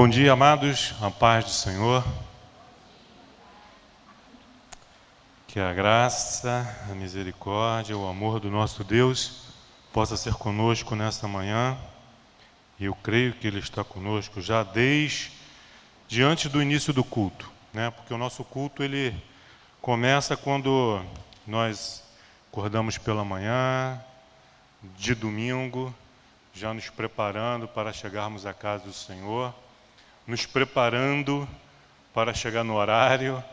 Bom dia, amados, a paz do Senhor. Que a graça, a misericórdia, o amor do nosso Deus possa ser conosco nesta manhã. E eu creio que Ele está conosco já desde antes do início do culto, né? Porque o nosso culto ele começa quando nós acordamos pela manhã, de domingo, já nos preparando para chegarmos à casa do Senhor, nos preparando para chegar no horário,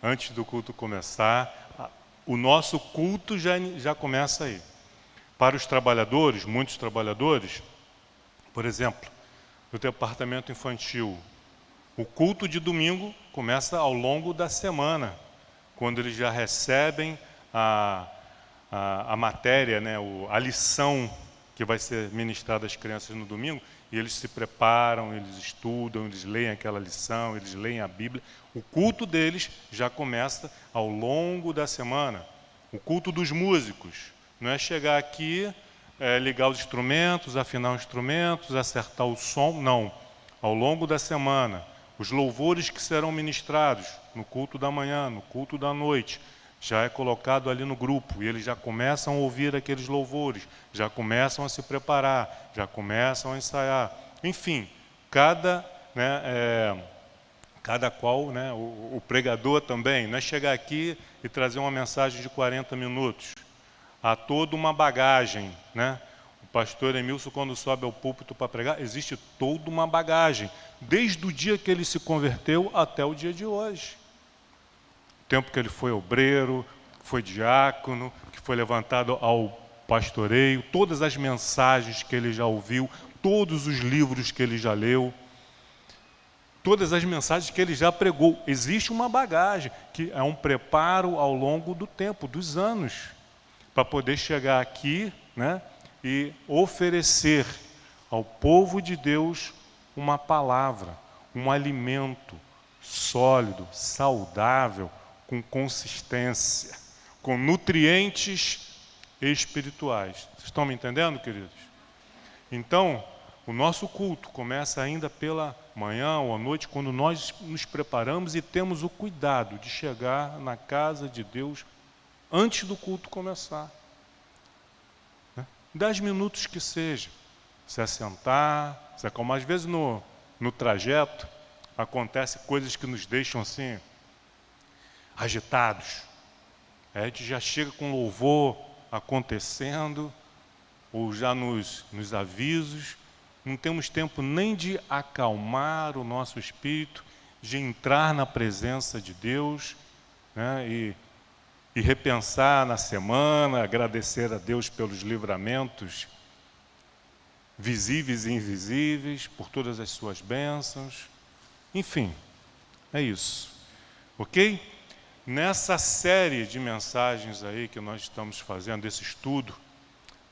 antes do culto começar. O nosso culto já começa aí. Para os trabalhadores, muitos trabalhadores, por exemplo, no departamento infantil, o culto de domingo começa ao longo da semana, quando eles já recebem a matéria, né, a lição que vai ser ministrada às crianças no domingo, e eles se preparam, eles estudam, eles leem aquela lição, eles leem a Bíblia. O culto deles já começa ao longo da semana. O culto dos músicos não é chegar aqui, ligar os instrumentos, afinar os instrumentos, acertar o som, não. Ao longo da semana, os louvores que serão ministrados no culto da manhã, no culto da noite, já é colocado ali no grupo, e eles já começam a ouvir aqueles louvores, já começam a se preparar, já começam a ensaiar. Enfim, cada qual, né, o pregador também, não é chegar aqui e trazer uma mensagem de 40 minutos. Há toda uma bagagem, né? O pastor Emilson, quando sobe ao púlpito para pregar, existe toda uma bagagem, desde o dia que ele se converteu até o dia de hoje. O tempo que ele foi obreiro, foi diácono, que foi levantado ao pastoreio, todas as mensagens que ele já ouviu, todos os livros que ele já leu, todas as mensagens que ele já pregou. Existe uma bagagem, que é um preparo ao longo do tempo, dos anos, para poder chegar aqui, né, e oferecer ao povo de Deus uma palavra, um alimento sólido, saudável, com consistência, com nutrientes espirituais. Vocês estão me entendendo, queridos? Então, o nosso culto começa ainda pela manhã ou à noite, quando nós nos preparamos e temos o cuidado de chegar na casa de Deus antes do culto começar. 10 minutos que seja. Se assentar, se acalmar. Às vezes no trajeto acontecem coisas que nos deixam assim agitados. A gente já chega com louvor acontecendo, ou já nos avisos. Não temos tempo nem de acalmar o nosso espírito, de entrar na presença de Deus, né, e repensar na semana, agradecer a Deus pelos livramentos visíveis e invisíveis, por todas as suas bênçãos. Enfim, é isso. Ok? Nessa série de mensagens aí que nós estamos fazendo, desse estudo,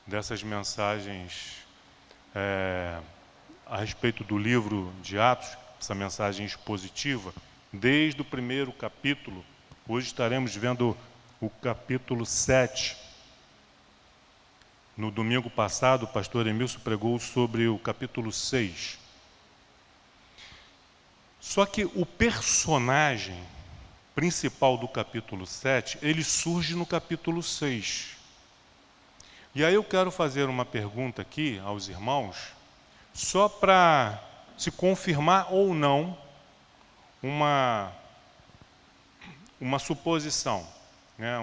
dessas mensagens a respeito do livro de Atos, essa mensagem expositiva, desde o primeiro capítulo, hoje estaremos vendo o capítulo 7. No domingo passado, o pastor Emilson pregou sobre o capítulo 6. Só que o personagem principal do capítulo 7, ele surge no capítulo 6. E aí eu quero fazer uma pergunta aqui aos irmãos, só para se confirmar ou não uma suposição, né?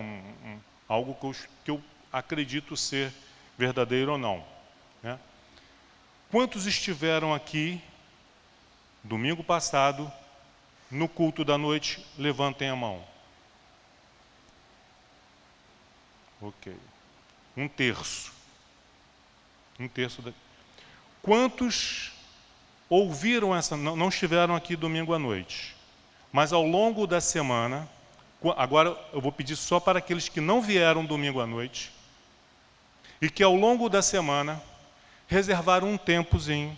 Algo que eu acredito ser verdadeiro ou não, né? Quantos estiveram aqui domingo passado no culto da noite? Levantem a mão. Ok. Um terço. Quantos ouviram essa, não estiveram aqui domingo à noite, mas ao longo da semana, agora eu vou pedir só para aqueles que não vieram domingo à noite, e que ao longo da semana reservaram um tempozinho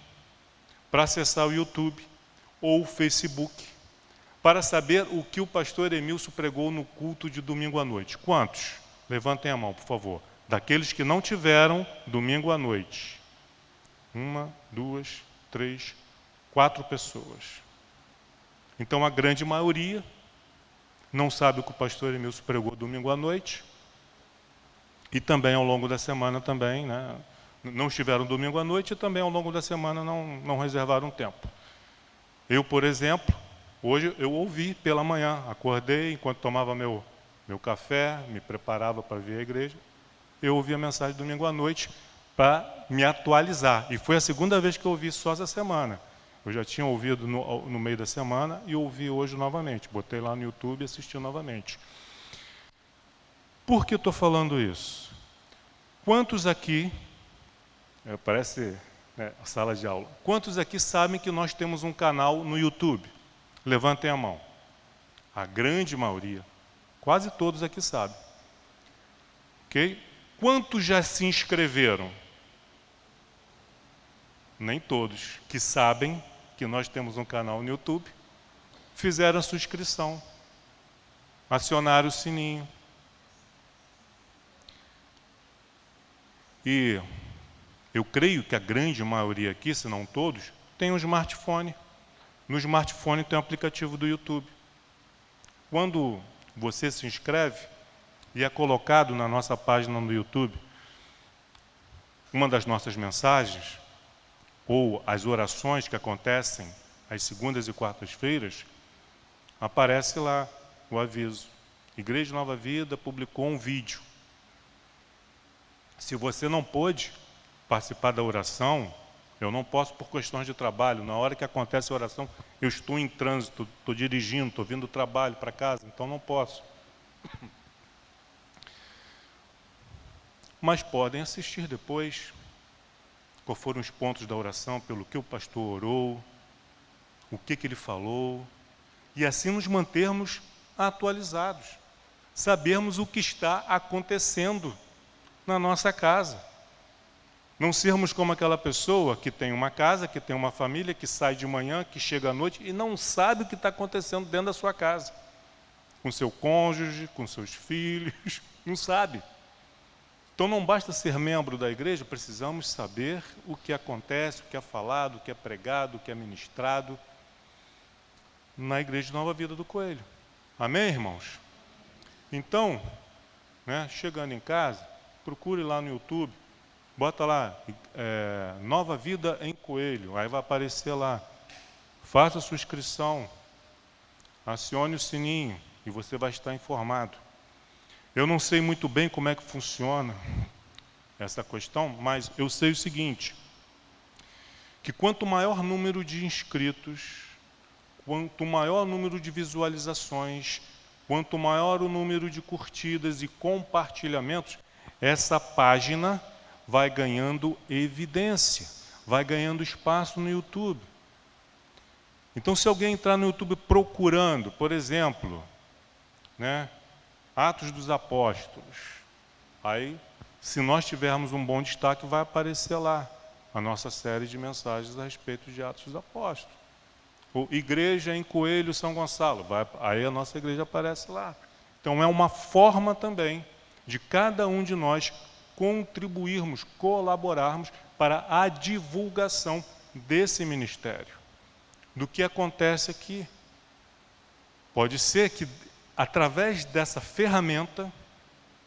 para acessar o YouTube ou o Facebook, para saber o que o pastor Emilson pregou no culto de domingo à noite. Quantos? Levantem a mão, por favor. Daqueles que não tiveram domingo à noite. 1, 2, 3, 4 pessoas. Então a grande maioria não sabe o que o pastor Emilson pregou domingo à noite, e também ao longo da semana também, né, não estiveram domingo à noite e também ao longo da semana não reservaram tempo. Eu, por exemplo, hoje eu ouvi pela manhã, acordei enquanto tomava meu café, me preparava para vir à igreja, eu ouvi a mensagem domingo à noite para me atualizar. E foi a segunda vez que eu ouvi só essa semana. Eu já tinha ouvido no meio da semana e ouvi hoje novamente. Botei lá no YouTube e assisti novamente. Por que estou falando isso? Quantos aqui, parece, né, a sala de aula, quantos aqui sabem que nós temos um canal no YouTube? Levantem a mão. A grande maioria, quase todos aqui sabem. Ok? Quantos já se inscreveram? Nem todos que sabem que nós temos um canal no YouTube fizeram a sua inscrição, acionaram o sininho. E eu creio que a grande maioria aqui, se não todos, tem um smartphone. No smartphone tem o aplicativo do YouTube. Quando você se inscreve e é colocado na nossa página no YouTube uma das nossas mensagens, ou as orações que acontecem às segundas e quartas-feiras, aparece lá o aviso. Igreja Nova Vida publicou um vídeo. Se você não pôde participar da oração, eu não posso por questões de trabalho. Na hora que acontece a oração, eu estou em trânsito, estou dirigindo, estou vindo do trabalho para casa, então não posso. Mas podem assistir depois, quais foram os pontos da oração, pelo que o pastor orou, o que ele falou, e assim nos mantermos atualizados, sabermos o que está acontecendo na nossa casa. Não sermos como aquela pessoa que tem uma casa, que tem uma família, que sai de manhã, que chega à noite e não sabe o que está acontecendo dentro da sua casa. Com seu cônjuge, com seus filhos, não sabe. Então não basta ser membro da igreja, precisamos saber o que acontece, o que é falado, o que é pregado, o que é ministrado na Igreja de Nova Vida do Coelho. Amém, irmãos? Então, né, chegando em casa, procure lá no YouTube, bota lá, Nova Vida em Coelho, aí vai aparecer lá. Faça a sua inscrição, acione o sininho e você vai estar informado. Eu não sei muito bem como é que funciona essa questão, mas eu sei o seguinte, que quanto maior número de inscritos, quanto maior o número de visualizações, quanto maior o número de curtidas e compartilhamentos, essa página vai ganhando evidência, vai ganhando espaço no YouTube. Então, se alguém entrar no YouTube procurando, por exemplo, né, Atos dos Apóstolos, aí, se nós tivermos um bom destaque, vai aparecer lá a nossa série de mensagens a respeito de Atos dos Apóstolos. Ou Igreja em Coelho São Gonçalo, aí a nossa igreja aparece lá. Então é uma forma também de cada um de nós contribuirmos, colaborarmos para a divulgação desse ministério, do que acontece aqui. Pode ser que através dessa ferramenta,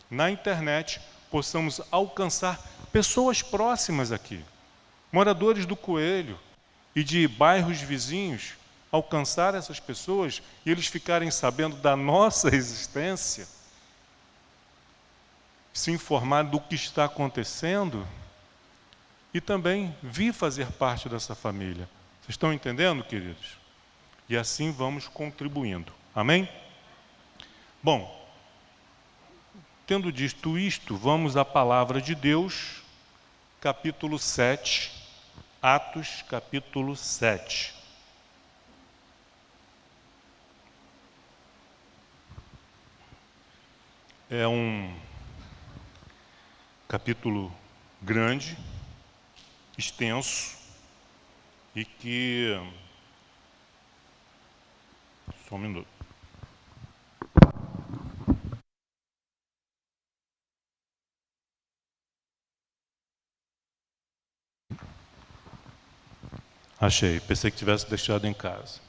na internet, possamos alcançar pessoas próximas aqui, moradores do Coelho e de bairros vizinhos, alcançar essas pessoas e eles ficarem sabendo da nossa existência, se informar do que está acontecendo e também vir fazer parte dessa família. Vocês estão entendendo, queridos? E assim vamos contribuindo. Amém? Bom, tendo dito isto, vamos à palavra de Deus, capítulo 7, Atos, capítulo 7. É um capítulo grande, extenso, e que... Só um minuto. Achei, pensei que tivesse deixado em casa.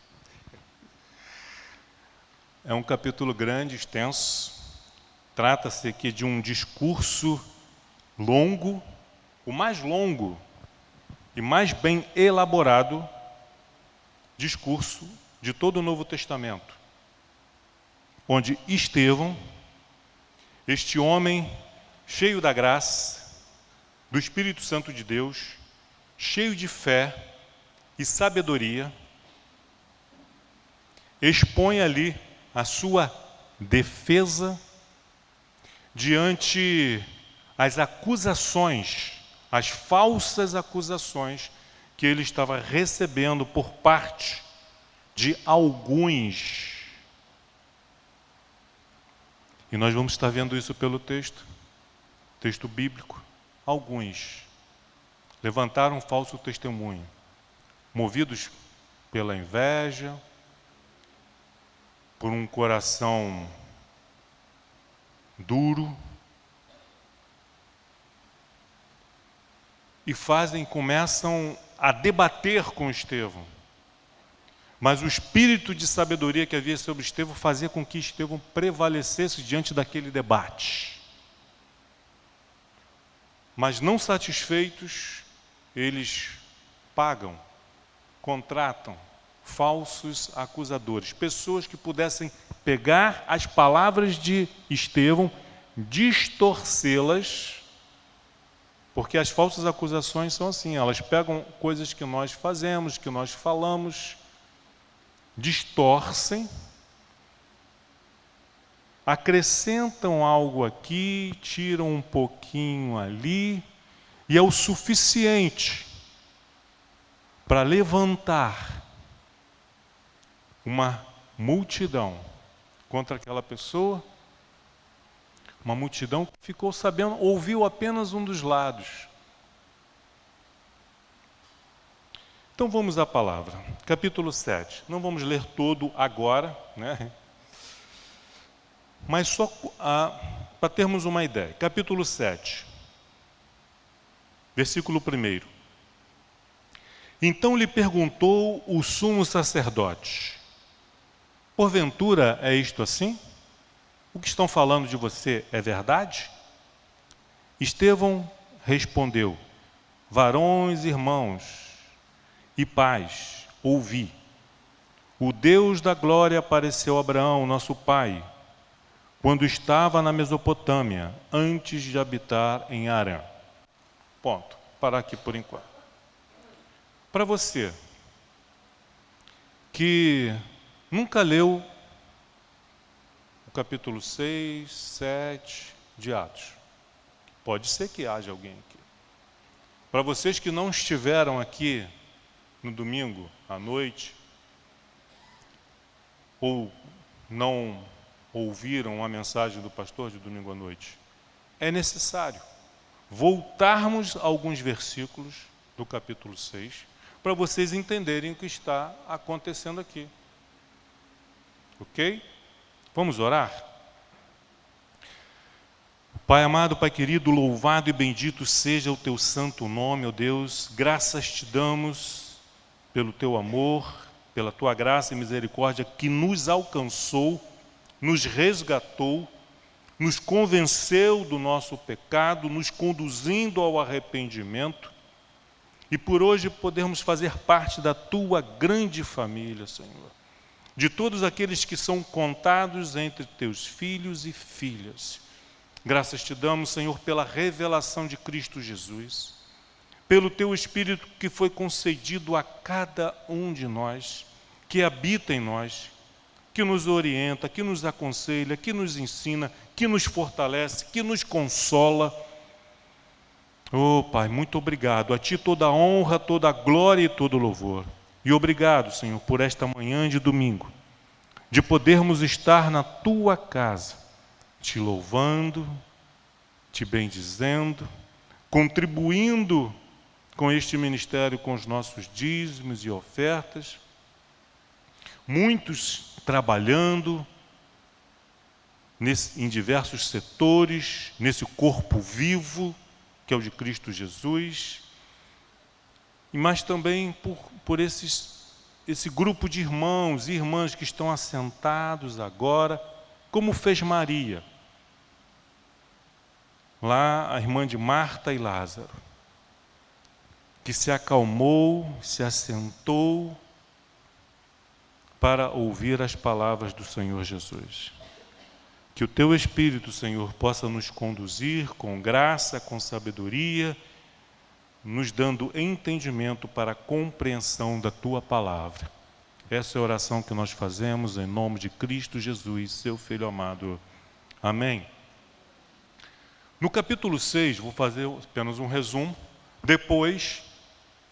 É um capítulo grande, extenso. Trata-se aqui de um discurso longo, o mais longo e mais bem elaborado discurso de todo o Novo Testamento, onde Estevão, este homem cheio da graça, do Espírito Santo de Deus, cheio de fé e sabedoria, expõe ali a sua defesa diante as acusações, as falsas acusações que ele estava recebendo por parte de alguns. E nós vamos estar vendo isso pelo texto bíblico. Alguns levantaram um falso testemunho, movidos pela inveja, por um coração duro, e começam a debater com Estevão. Mas o espírito de sabedoria que havia sobre Estevão fazia com que Estevão prevalecesse diante daquele debate. Mas não satisfeitos, eles pagam, contratam falsos acusadores, pessoas que pudessem pegar as palavras de Estevão, distorcê-las, porque as falsas acusações são assim, elas pegam coisas que nós fazemos, que nós falamos, distorcem, acrescentam algo aqui, tiram um pouquinho ali, e é o suficiente para levantar uma multidão contra aquela pessoa, uma multidão que ficou sabendo, ouviu apenas um dos lados. Então vamos à palavra, capítulo 7. Não vamos ler todo agora, né? Mas só para termos uma ideia. Capítulo 7, versículo 1. Então lhe perguntou o sumo sacerdote: porventura é isto assim? O que estão falando de você é verdade? Estevão respondeu: varões, irmãos e pais, ouvi. O Deus da glória apareceu a Abraão, nosso pai, quando estava na Mesopotâmia, antes de habitar em Harã. Ponto. Parar aqui por enquanto. Para você que nunca leu o capítulo 6, 7 de Atos, pode ser que haja alguém aqui. Para vocês que não estiveram aqui no domingo à noite, ou não ouviram a mensagem do pastor de domingo à noite, é necessário voltarmos a alguns versículos do capítulo 6 para vocês entenderem o que está acontecendo aqui. Ok? Vamos orar? Pai amado, Pai querido, louvado e bendito seja o teu santo nome, ó Deus. Graças te damos pelo teu amor, pela tua graça e misericórdia que nos alcançou, nos resgatou, nos convenceu do nosso pecado, nos conduzindo ao arrependimento, e por hoje podermos fazer parte da tua grande família, Senhor, de todos aqueles que são contados entre teus filhos e filhas. Graças te damos, Senhor, pela revelação de Cristo Jesus, pelo teu Espírito que foi concedido a cada um de nós, que habita em nós, que nos orienta, que nos aconselha, que nos ensina, que nos fortalece, que nos consola. Oh, Pai, muito obrigado. A Ti toda a honra, toda a glória e todo o louvor. E obrigado, Senhor, por esta manhã de domingo, de podermos estar na Tua casa, Te louvando, Te bendizendo, contribuindo com este ministério com os nossos dízimos e ofertas. Muitos trabalhando em diversos setores, nesse corpo vivo, que é o de Cristo Jesus. mas também por esse grupo de irmãos e irmãs que estão assentados agora, como fez Maria. Lá, a irmã de Marta e Lázaro, que se acalmou, se assentou para ouvir as palavras do Senhor Jesus. Que o Teu Espírito, Senhor, possa nos conduzir com graça, com sabedoria, nos dando entendimento para a compreensão da Tua Palavra. Essa é a oração que nós fazemos em nome de Cristo Jesus, Seu Filho amado. Amém. No capítulo 6, vou fazer apenas um resumo. Depois,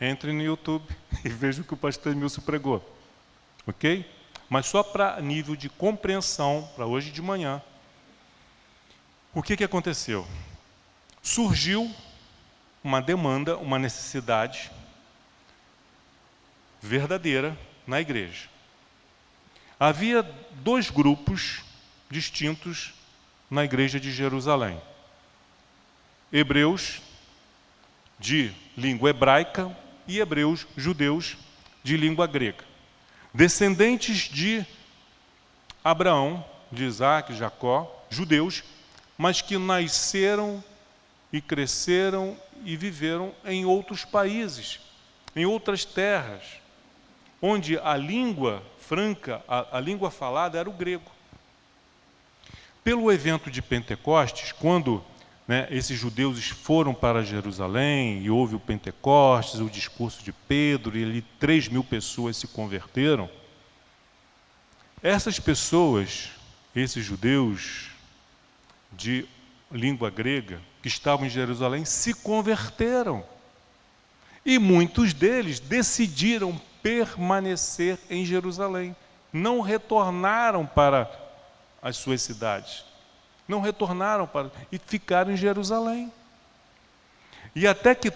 entre no YouTube e veja o que o pastor Emilson pregou. Ok? Mas só para nível de compreensão, para hoje de manhã. O que aconteceu? Surgiu uma demanda, uma necessidade verdadeira na igreja. Havia 2 grupos distintos na igreja de Jerusalém. Hebreus de língua hebraica e hebreus judeus de língua grega. Descendentes de Abraão, de Isaac, Jacó, judeus, mas que nasceram e cresceram e viveram em outros países, em outras terras, onde a língua franca, a língua falada era o grego. Pelo evento de Pentecostes, quando esses judeus foram para Jerusalém e houve o Pentecostes, o discurso de Pedro, e ali 3.000 pessoas se converteram, essas pessoas, esses judeus de língua grega, que estavam em Jerusalém, se converteram. E muitos deles decidiram permanecer em Jerusalém. Não retornaram para as suas cidades. Não retornaram e ficaram em Jerusalém. E até que,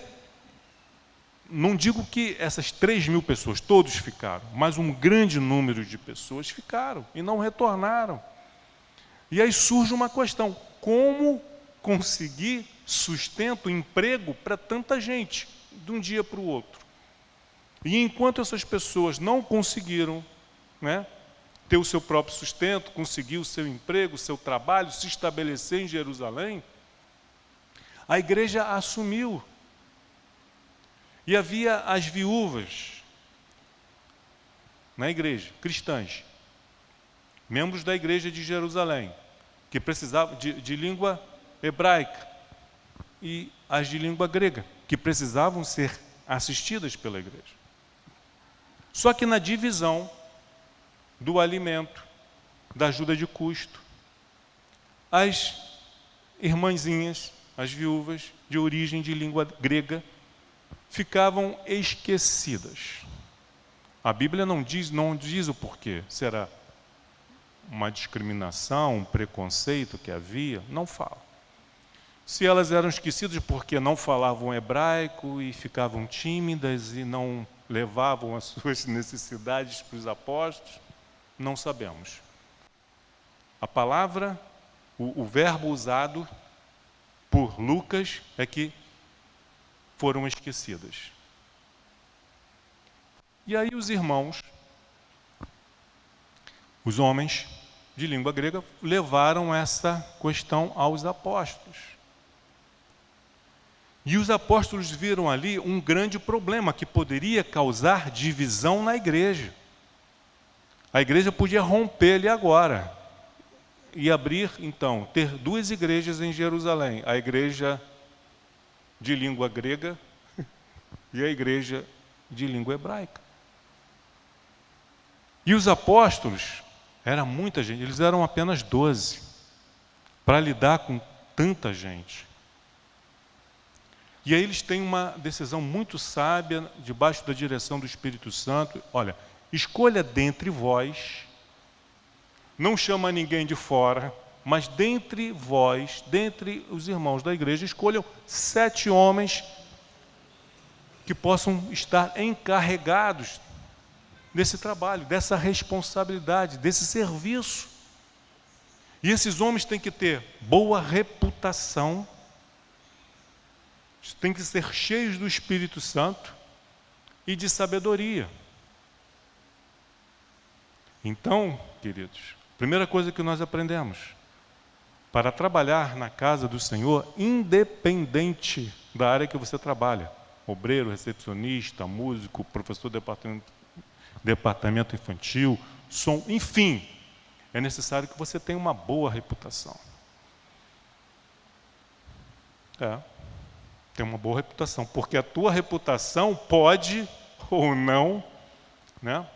não digo que essas 3.000 pessoas, todos ficaram, mas um grande número de pessoas ficaram e não retornaram. E aí surge uma questão: como conseguir sustento, emprego para tanta gente, de um dia para o outro? E enquanto essas pessoas não conseguiram ter o seu próprio sustento, conseguir o seu emprego, o seu trabalho, se estabelecer em Jerusalém, a igreja assumiu. E havia as viúvas na igreja, cristãs, membros da igreja de Jerusalém, que precisavam de língua hebraica, e as de língua grega, que precisavam ser assistidas pela igreja. Só que na divisão do alimento, da ajuda de custo, as irmãzinhas, as viúvas de origem de língua grega, ficavam esquecidas. A Bíblia não diz o porquê. Será uma discriminação, um preconceito que havia? Não fala. Se elas eram esquecidas porque não falavam hebraico e ficavam tímidas e não levavam as suas necessidades para os apóstolos, não sabemos. A palavra, o verbo usado por Lucas é que foram esquecidas. E aí os irmãos, os homens de língua grega, levaram essa questão aos apóstolos. E os apóstolos viram ali um grande problema que poderia causar divisão na igreja. A igreja podia romper ali agora e abrir, então, ter 2 igrejas em Jerusalém: a igreja de língua grega e a igreja de língua hebraica. E os apóstolos, era muita gente, eles eram apenas 12 para lidar com tanta gente. E aí eles têm uma decisão muito sábia, debaixo da direção do Espírito Santo: olha, escolha dentre vós, não chama ninguém de fora, mas dentre vós, dentre os irmãos da igreja, escolham 7 homens que possam estar encarregados desse trabalho, dessa responsabilidade, desse serviço. E esses homens têm que ter boa reputação, têm que ser cheios do Espírito Santo e de sabedoria. Então, queridos, primeira coisa que nós aprendemos, para trabalhar na casa do Senhor, independente da área que você trabalha, obreiro, recepcionista, músico, professor de departamento infantil, som, enfim, é necessário que você tenha uma boa reputação. Tem uma boa reputação, porque a tua reputação pode ou não, né,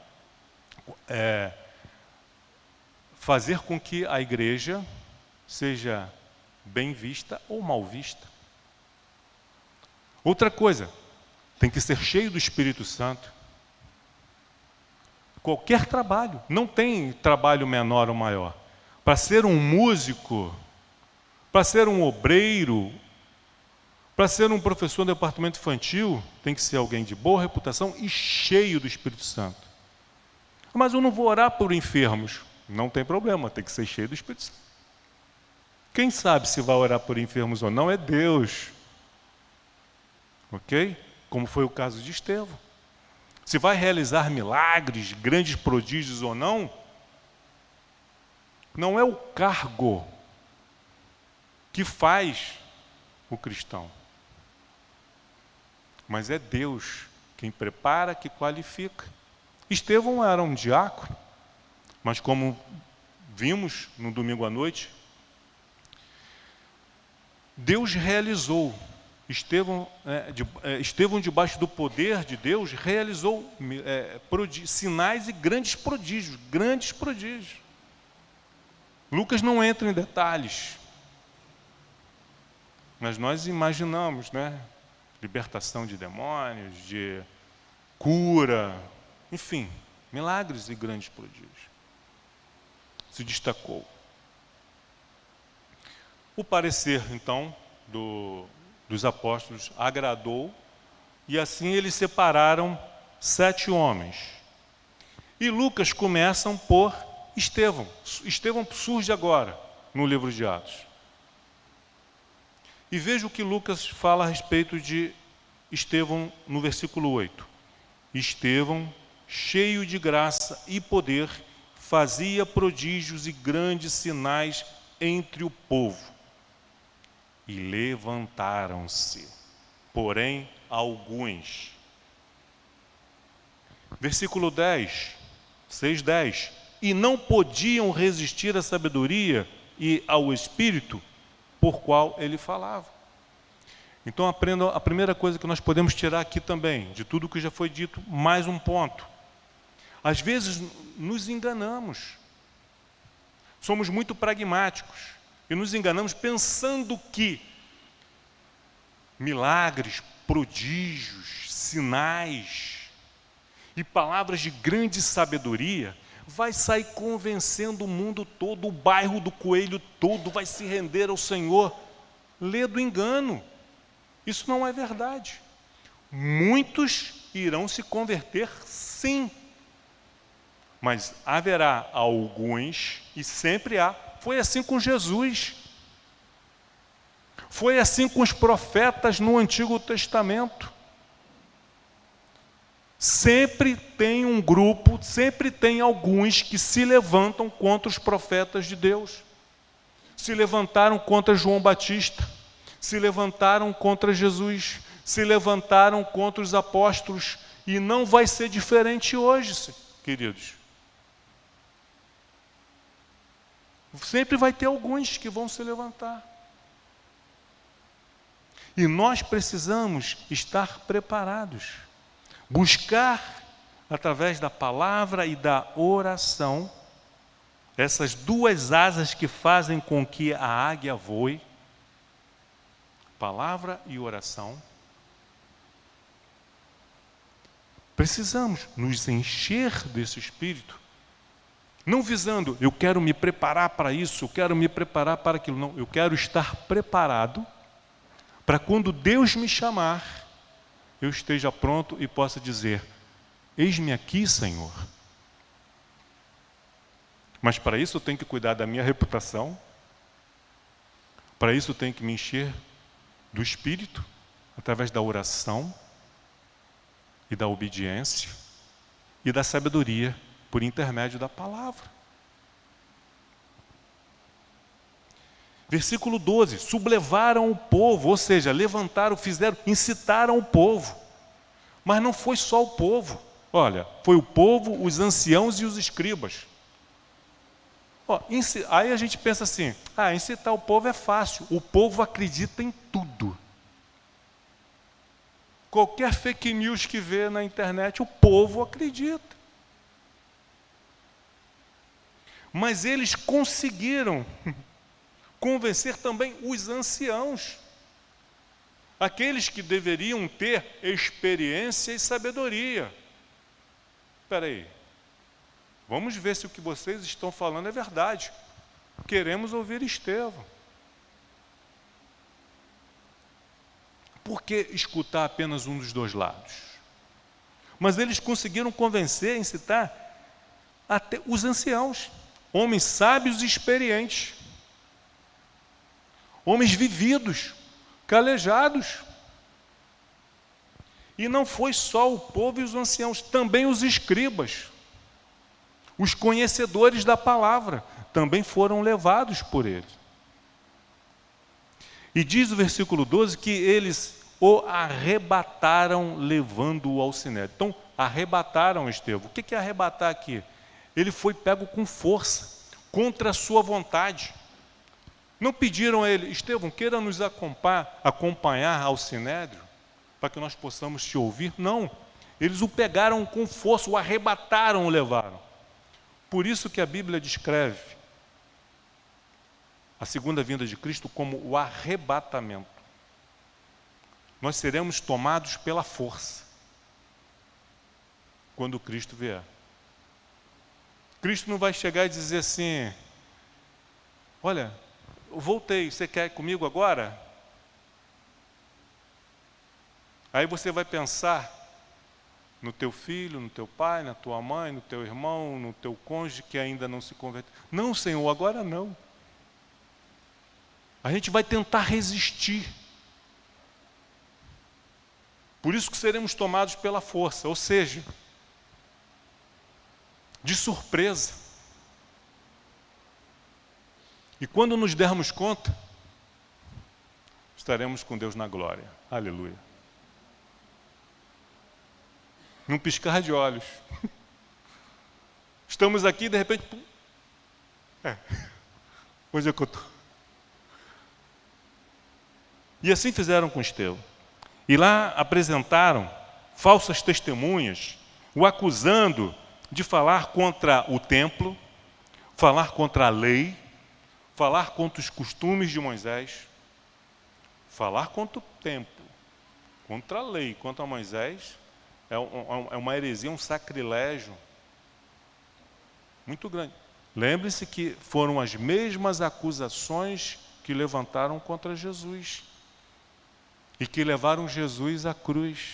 fazer com que a igreja seja bem vista ou mal vista. Outra coisa, tem que ser cheio do Espírito Santo. Qualquer trabalho, não tem trabalho menor ou maior. Para ser um músico, para ser um obreiro, para ser um professor do departamento infantil, tem que ser alguém de boa reputação e cheio do Espírito Santo. Mas eu não vou orar por enfermos. Não tem problema, tem que ser cheio do Espírito Santo. Quem sabe se vai orar por enfermos ou não é Deus. Ok? Como foi o caso de Estevão. Se vai realizar milagres, grandes prodígios ou não, não é o cargo que faz o cristão, mas é Deus quem prepara, que qualifica. Estevão era um diácono, mas como vimos no domingo à noite, Deus realizou. Estevão, debaixo do poder de Deus, realizou sinais e grandes prodígios, Lucas não entra em detalhes, mas nós imaginamos, né? Libertação de demônios, de cura, enfim, milagres e grandes prodígios. Se destacou. O parecer, então, dos apóstolos agradou, e assim eles separaram 7 homens. E Lucas começa por Estevão. Estevão surge agora no livro de Atos. E veja o que Lucas fala a respeito de Estevão no versículo 8. Estevão, cheio de graça e poder, fazia prodígios e grandes sinais entre o povo. E levantaram-se, porém, alguns. Versículo 10, 6:10. E não podiam resistir à sabedoria e ao Espírito por qual ele falava. Então aprendam a primeira coisa que nós podemos tirar aqui também, de tudo que já foi dito, mais um ponto. Às vezes nos enganamos. Somos muito pragmáticos. E nos enganamos pensando que milagres, prodígios, sinais e palavras de grande sabedoria vai sair convencendo o mundo todo, o bairro do Coelho todo vai se render ao Senhor. Lê do engano. Isso não é verdade. Muitos irão se converter, sim. Mas haverá alguns, e sempre há. Foi assim com Jesus. Foi assim com os profetas no Antigo Testamento. Sempre tem um grupo, sempre tem alguns que se levantam contra os profetas de Deus. Se levantaram contra João Batista, se levantaram contra Jesus, se levantaram contra os apóstolos, e não vai ser diferente hoje, queridos. Sempre vai ter alguns que vão se levantar. E nós precisamos estar preparados. Buscar, através da palavra e da oração, essas duas asas que fazem com que a águia voe, palavra e oração. Precisamos nos encher desse Espírito. Não visando, eu quero me preparar para isso, eu quero me preparar para aquilo. Não, eu quero estar preparado para quando Deus me chamar, eu esteja pronto e possa dizer, eis-me aqui, Senhor. Mas para isso eu tenho que cuidar da minha reputação, para isso eu tenho que me encher do Espírito, através da oração, e da obediência e da sabedoria por intermédio da palavra. Versículo 12, sublevaram o povo, ou seja, levantaram, fizeram, incitaram o povo. Mas não foi só o povo. Olha, foi o povo, os anciãos e os escribas. Aí a gente pensa assim, incitar o povo é fácil. O povo acredita em tudo. Qualquer fake news que vê na internet, o povo acredita. Mas eles conseguiram convencer também os anciãos, aqueles que deveriam ter experiência e sabedoria. Espera aí, vamos ver se o que vocês estão falando é verdade. Queremos ouvir Estevão. Por que escutar apenas um dos dois lados? Mas eles conseguiram convencer, incitar até os anciãos, homens sábios e experientes, homens vividos, calejados. E não foi só o povo e os anciãos, também os escribas, os conhecedores da palavra, também foram levados por ele. E diz o versículo 12 que eles o arrebataram levando-o ao sinédrio. Então, arrebataram Estevão. O que é arrebatar aqui? Ele foi pego com força, contra a sua vontade. Não pediram a ele, Estevão, queira nos acompanhar ao sinédrio, para que nós possamos te ouvir. Não, eles o pegaram com força, o arrebataram, o levaram. Por isso que a Bíblia descreve a segunda vinda de Cristo como o arrebatamento. Nós seremos tomados pela força quando Cristo vier. Cristo não vai chegar e dizer assim, olha, eu voltei, você quer ir comigo agora? Aí você vai pensar no teu filho, no teu pai, na tua mãe, no teu irmão, no teu cônjuge que ainda não se converteu. Não, Senhor, agora não. A gente vai tentar resistir. Por isso que seremos tomados pela força, ou seja, de surpresa. E quando nos dermos conta, estaremos com Deus na glória. Aleluia. Num piscar de olhos. Estamos aqui e de repente... Onde é que eu estou? E assim fizeram com Estevão. E lá apresentaram falsas testemunhas, o acusando de falar contra o templo, falar contra a lei, falar contra os costumes de Moisés, falar contra o templo, contra a lei, contra Moisés, é uma heresia, um sacrilégio muito grande. Lembre-se que foram as mesmas acusações que levantaram contra Jesus e que levaram Jesus à cruz.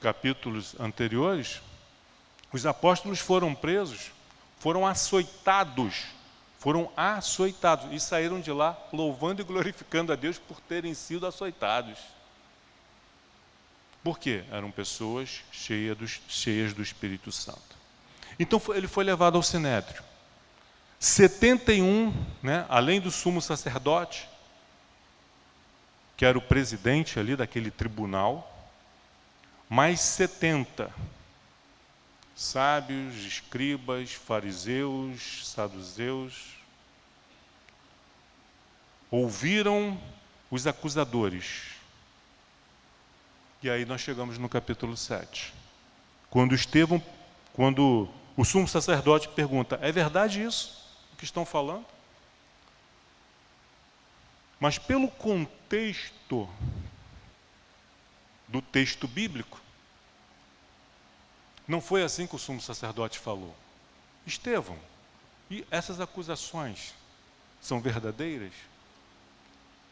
Capítulos anteriores, os apóstolos foram presos, foram açoitados e saíram de lá louvando e glorificando a Deus por terem sido açoitados. Por quê? Eram pessoas cheias do Espírito Santo. Então ele foi levado ao sinédrio. 71, além do sumo sacerdote, que era o presidente ali daquele tribunal, mais 70 sábios, escribas, fariseus, saduceus, ouviram os acusadores. E aí nós chegamos no capítulo 7. Quando o sumo sacerdote pergunta, é verdade isso que estão falando? Mas pelo contexto do texto bíblico, não foi assim que o sumo sacerdote falou. Estevão, e essas acusações são verdadeiras?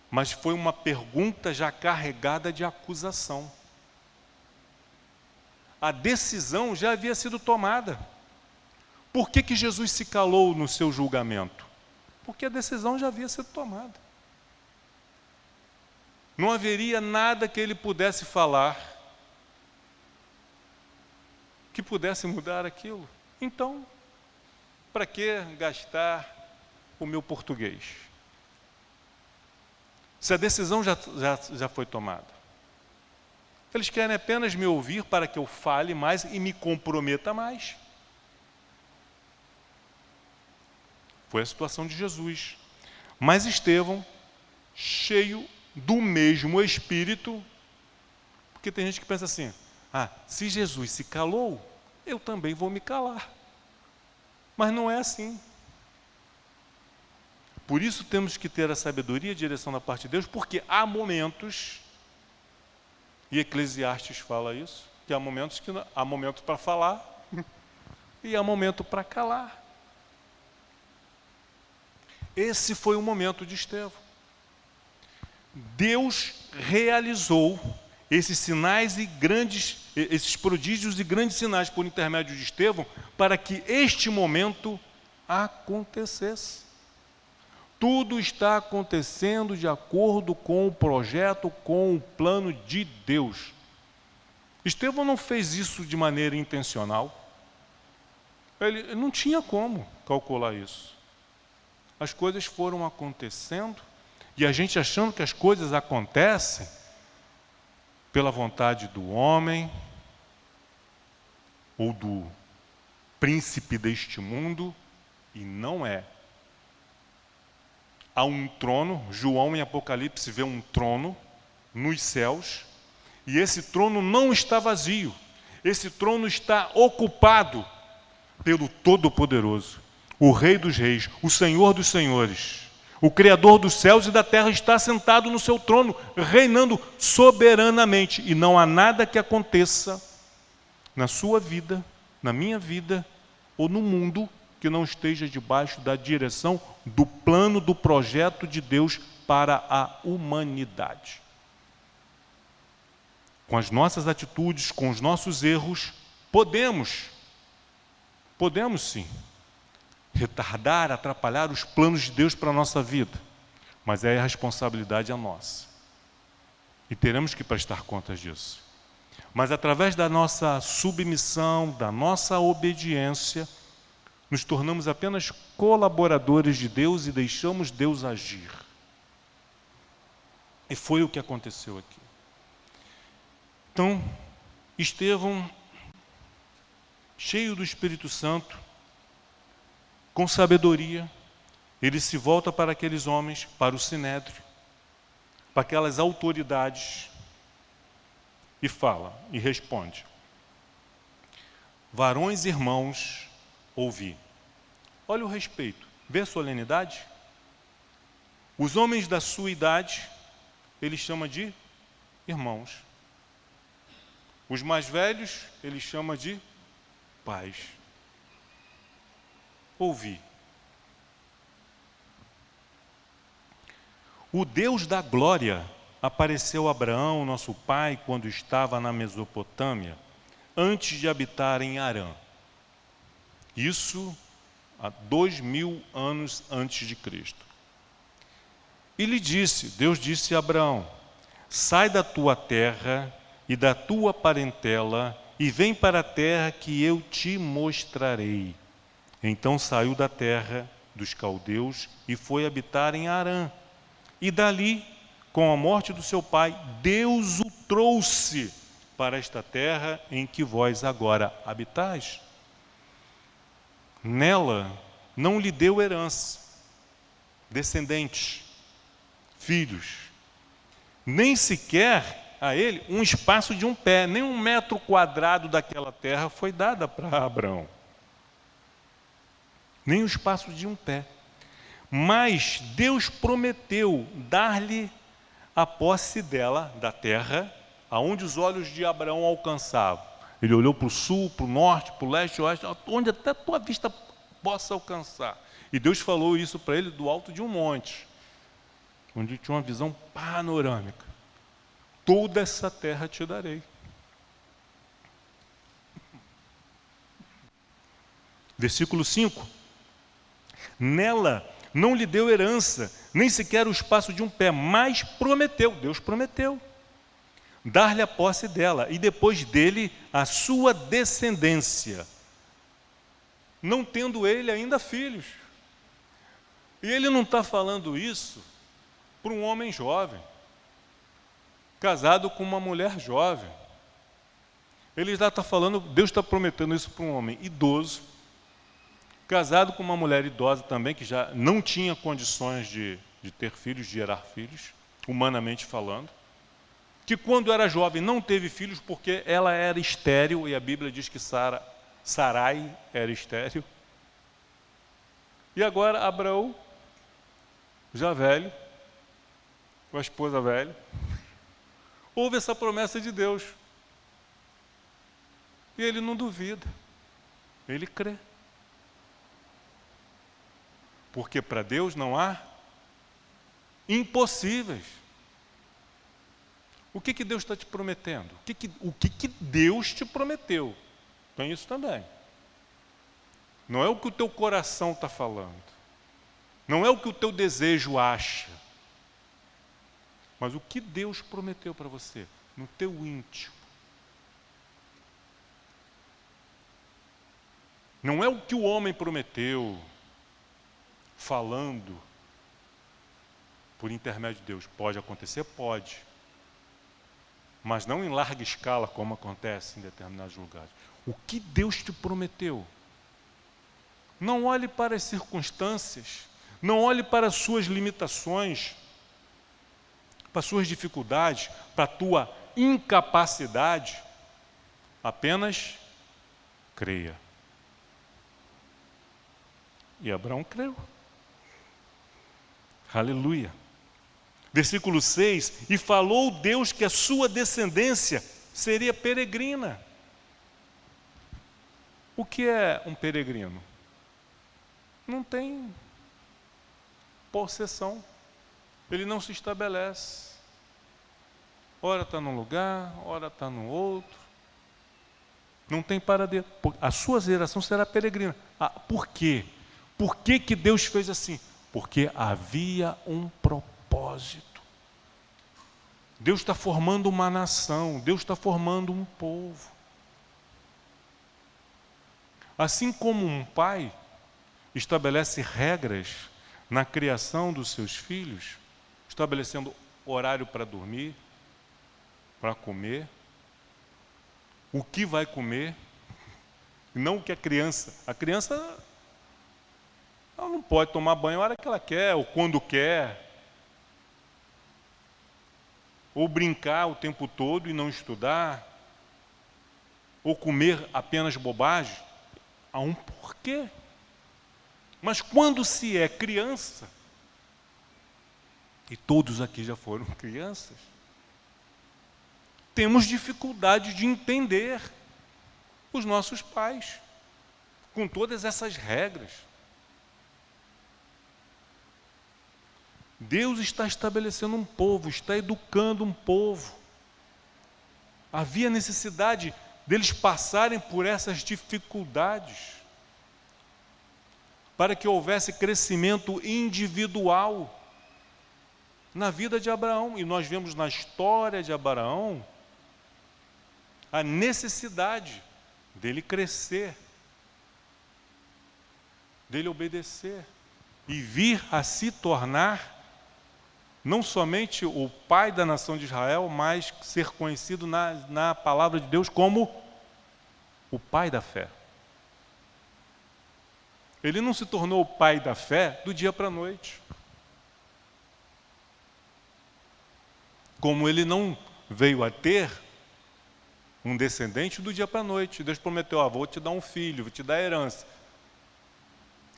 Mas foi uma pergunta já carregada de acusação. A decisão já havia sido tomada. Por que Jesus se calou no seu julgamento? Porque a decisão já havia sido tomada. Não haveria nada que ele pudesse falar que pudesse mudar aquilo. Então, para que gastar o meu português? Se a decisão já foi tomada. Eles querem apenas me ouvir para que eu fale mais e me comprometa mais. Foi a situação de Jesus. Mas Estevão, cheio do mesmo Espírito, porque tem gente que pensa assim, se Jesus se calou, eu também vou me calar. Mas não é assim. Por isso temos que ter a sabedoria e a direção da parte de Deus, porque há momentos, e Eclesiastes fala isso, que há momentos para falar e há momento para calar. Esse foi o momento de Estevão. Deus realizou esses sinais e esses prodígios e grandes sinais por intermédio de Estevão, para que este momento acontecesse. Tudo está acontecendo de acordo com o projeto, com o plano de Deus. Estevão não fez isso de maneira intencional. Ele não tinha como calcular isso. As coisas foram acontecendo e a gente achando que as coisas acontecem pela vontade do homem ou do príncipe deste mundo, e não é. Há um trono, João em Apocalipse vê um trono nos céus, e esse trono não está vazio, esse trono está ocupado pelo Todo-Poderoso, o Rei dos Reis, o Senhor dos Senhores. O Criador dos céus e da terra está sentado no seu trono, reinando soberanamente, e não há nada que aconteça na sua vida, na minha vida ou no mundo que não esteja debaixo da direção do plano, do projeto de Deus para a humanidade. Com as nossas atitudes, com os nossos erros, podemos sim, retardar, atrapalhar os planos de Deus para a nossa vida, mas a responsabilidade é nossa. E teremos que prestar contas disso. Mas através da nossa submissão, da nossa obediência, nos tornamos apenas colaboradores de Deus e deixamos Deus agir. E foi o que aconteceu aqui. Então, Estevão, cheio do Espírito Santo, com sabedoria, ele se volta para aqueles homens, para o Sinédrio, para aquelas autoridades, e fala, e responde: varões e irmãos, ouvi. Olha o respeito, vê a solenidade? Os homens da sua idade, ele chama de irmãos. Os mais velhos, ele chama de pais. Ouvi. O Deus da glória apareceu a Abraão, nosso pai, quando estava na Mesopotâmia, antes de habitar em Harã. Isso há 2000 anos antes de Cristo. E lhe disse, Deus disse a Abraão: sai da tua terra e da tua parentela e vem para a terra que eu te mostrarei. Então saiu da terra dos caldeus e foi habitar em Harã. E dali, com a morte do seu pai, Deus o trouxe para esta terra em que vós agora habitais. Nela não lhe deu herança, descendentes, filhos, nem sequer a ele um espaço de um pé, nem 1 metro quadrado daquela terra foi dada para Abraão. Nem o espaço de um pé. Mas Deus prometeu dar-lhe a posse dela, da terra, aonde os olhos de Abraão alcançavam. Ele olhou para o sul, para o norte, para o leste, oeste, onde até a tua vista possa alcançar. E Deus falou isso para ele do alto de um monte, onde tinha uma visão panorâmica. Toda essa terra te darei. Versículo 5. Nela não lhe deu herança, nem sequer o espaço de um pé, mas prometeu, Deus prometeu, dar-lhe a posse dela, e depois dele a sua descendência, não tendo ele ainda filhos. E ele não está falando isso para um homem jovem, casado com uma mulher jovem. Ele já está falando, Deus está prometendo isso para um homem idoso, casado com uma mulher idosa também, que já não tinha condições de ter filhos, de gerar filhos, humanamente falando, que quando era jovem não teve filhos porque ela era estéril, e a Bíblia diz que Sarai era estéril. E agora Abraão, já velho, com a esposa velha, ouve essa promessa de Deus. E ele não duvida, ele crê. Porque para Deus não há impossíveis. O que Deus está te prometendo? O que Deus te prometeu? Tem isso também. Não é o que o teu coração está falando. Não é o que o teu desejo acha. Mas o que Deus prometeu para você, no teu íntimo. Não é o que o homem prometeu, falando por intermédio de Deus. Pode acontecer? Pode. Mas não em larga escala, como acontece em determinados lugares. O que Deus te prometeu? Não olhe para as circunstâncias, não olhe para as suas limitações, para as suas dificuldades, para a tua incapacidade. Apenas creia. E Abraão creu. Aleluia. Versículo 6, e falou Deus que a sua descendência seria peregrina. O que é um peregrino? Não tem possessão. Ele não se estabelece. Ora está num lugar, ora está no outro. Não tem paradeiro. A sua geração será peregrina. Por quê? Por que Deus fez assim? Porque havia um propósito. Deus está formando uma nação, Deus está formando um povo. Assim como um pai estabelece regras na criação dos seus filhos, estabelecendo horário para dormir, para comer, o que vai comer, e não o que a criança ela não pode tomar banho a hora que ela quer, ou quando quer, ou brincar o tempo todo e não estudar, ou comer apenas bobagem. Há um porquê. Mas quando se é criança, e todos aqui já foram crianças, temos dificuldade de entender os nossos pais, com todas essas regras. Deus está estabelecendo um povo, está educando um povo. Havia necessidade deles passarem por essas dificuldades, para que houvesse crescimento individual na vida de Abraão. E nós vemos na história de Abraão a necessidade dele crescer, dele obedecer e vir a se tornar não somente o pai da nação de Israel, mas ser conhecido na palavra de Deus como o pai da fé. Ele não se tornou o pai da fé do dia para a noite. Como ele não veio a ter um descendente do dia para a noite. Deus prometeu, vou te dar um filho, vou te dar herança.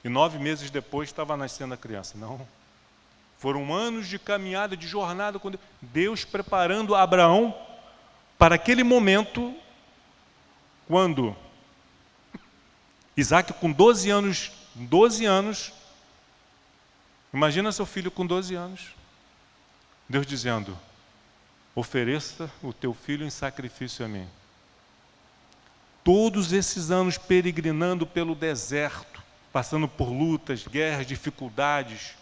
E 9 meses depois estava nascendo a criança. Não. Foram anos de caminhada, de jornada com Deus preparando Abraão para aquele momento quando Isaac com 12 anos, imagina seu filho com 12 anos, Deus dizendo, ofereça o teu filho em sacrifício a mim. Todos esses anos peregrinando pelo deserto, passando por lutas, guerras, dificuldades,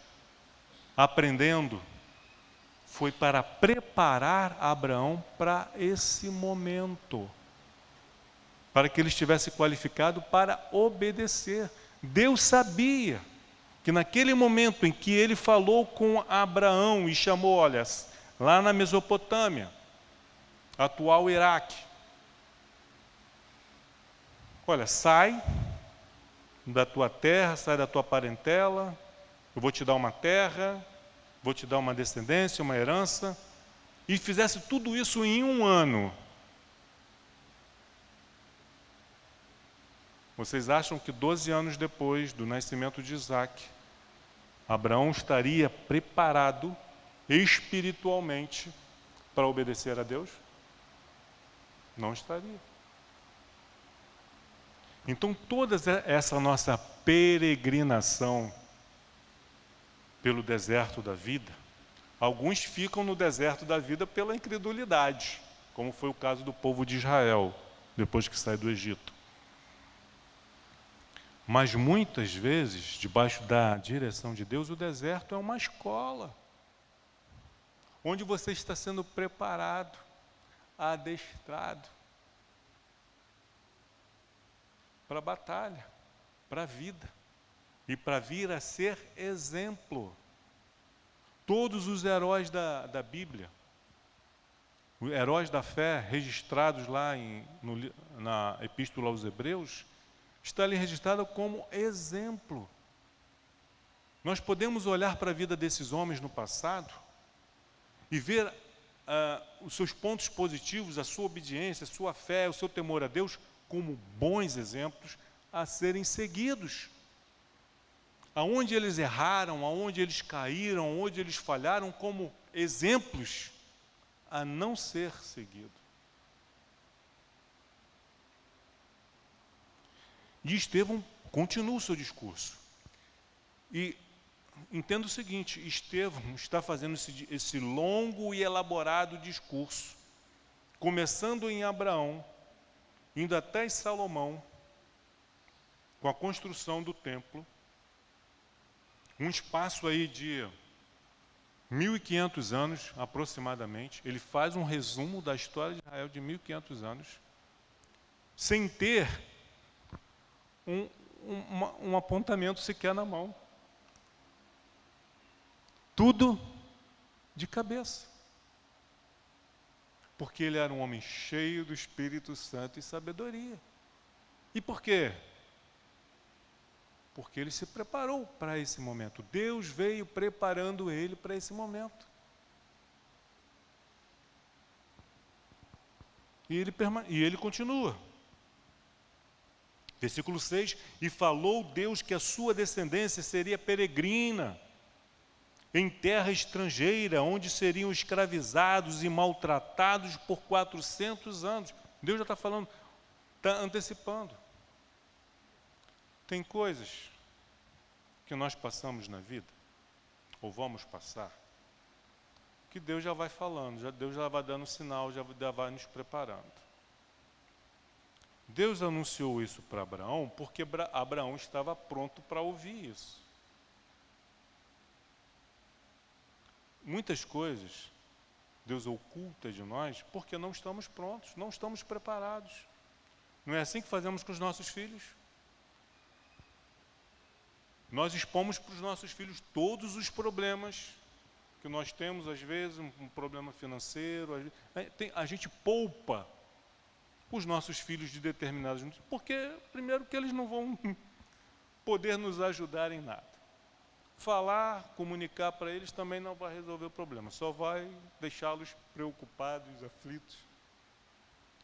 aprendendo, foi para preparar Abraão para esse momento, para que ele estivesse qualificado para obedecer. Deus sabia que naquele momento em que ele falou com Abraão e chamou, olha, lá na Mesopotâmia, atual Iraque, olha, sai da tua terra, sai da tua parentela, eu vou te dar uma terra, vou te dar uma descendência, uma herança, e fizesse tudo isso em 1 ano. Vocês acham que 12 anos depois do nascimento de Isaac, Abraão estaria preparado espiritualmente para obedecer a Deus? Não estaria. Então, toda essa nossa peregrinação pelo deserto da vida, alguns ficam no deserto da vida pela incredulidade, como foi o caso do povo de Israel, depois que sai do Egito. Mas muitas vezes, debaixo da direção de Deus, o deserto é uma escola, onde você está sendo preparado, adestrado para a batalha, para a vida e para vir a ser exemplo. Todos os heróis da Bíblia, os heróis da fé registrados lá na Epístola aos Hebreus, está ali registrado como exemplo. Nós podemos olhar para a vida desses homens no passado e ver os seus pontos positivos, a sua obediência, a sua fé, o seu temor a Deus, como bons exemplos a serem seguidos. Aonde eles erraram, aonde eles caíram, aonde eles falharam, como exemplos a não ser seguido. E Estevão continua o seu discurso. E entenda o seguinte, Estevão está fazendo esse longo e elaborado discurso, começando em Abraão, indo até Salomão, com a construção do templo, um espaço aí de 1.500 anos aproximadamente. Ele faz um resumo da história de Israel de 1.500 anos, sem ter um apontamento sequer na mão. Tudo de cabeça. Porque ele era um homem cheio do Espírito Santo e sabedoria. E por quê? Porque ele se preparou para esse momento. Deus veio preparando ele para esse momento. E ele continua. Versículo 6, e falou Deus que a sua descendência seria peregrina, em terra estrangeira, onde seriam escravizados e maltratados por 400 anos. Deus já está falando, está antecipando. Tem coisas que nós passamos na vida, ou vamos passar, que Deus já vai falando, Deus já vai dando sinal, já vai nos preparando. Deus anunciou isso para Abraão porque Abraão estava pronto para ouvir isso. Muitas coisas Deus oculta de nós porque não estamos prontos, não estamos preparados. Não é assim que fazemos com os nossos filhos? Nós expomos para os nossos filhos todos os problemas que nós temos, às vezes, um problema financeiro. A gente poupa os nossos filhos de determinados, porque primeiro que eles não vão poder nos ajudar em nada. Falar, comunicar para eles também não vai resolver o problema, só vai deixá-los preocupados, aflitos,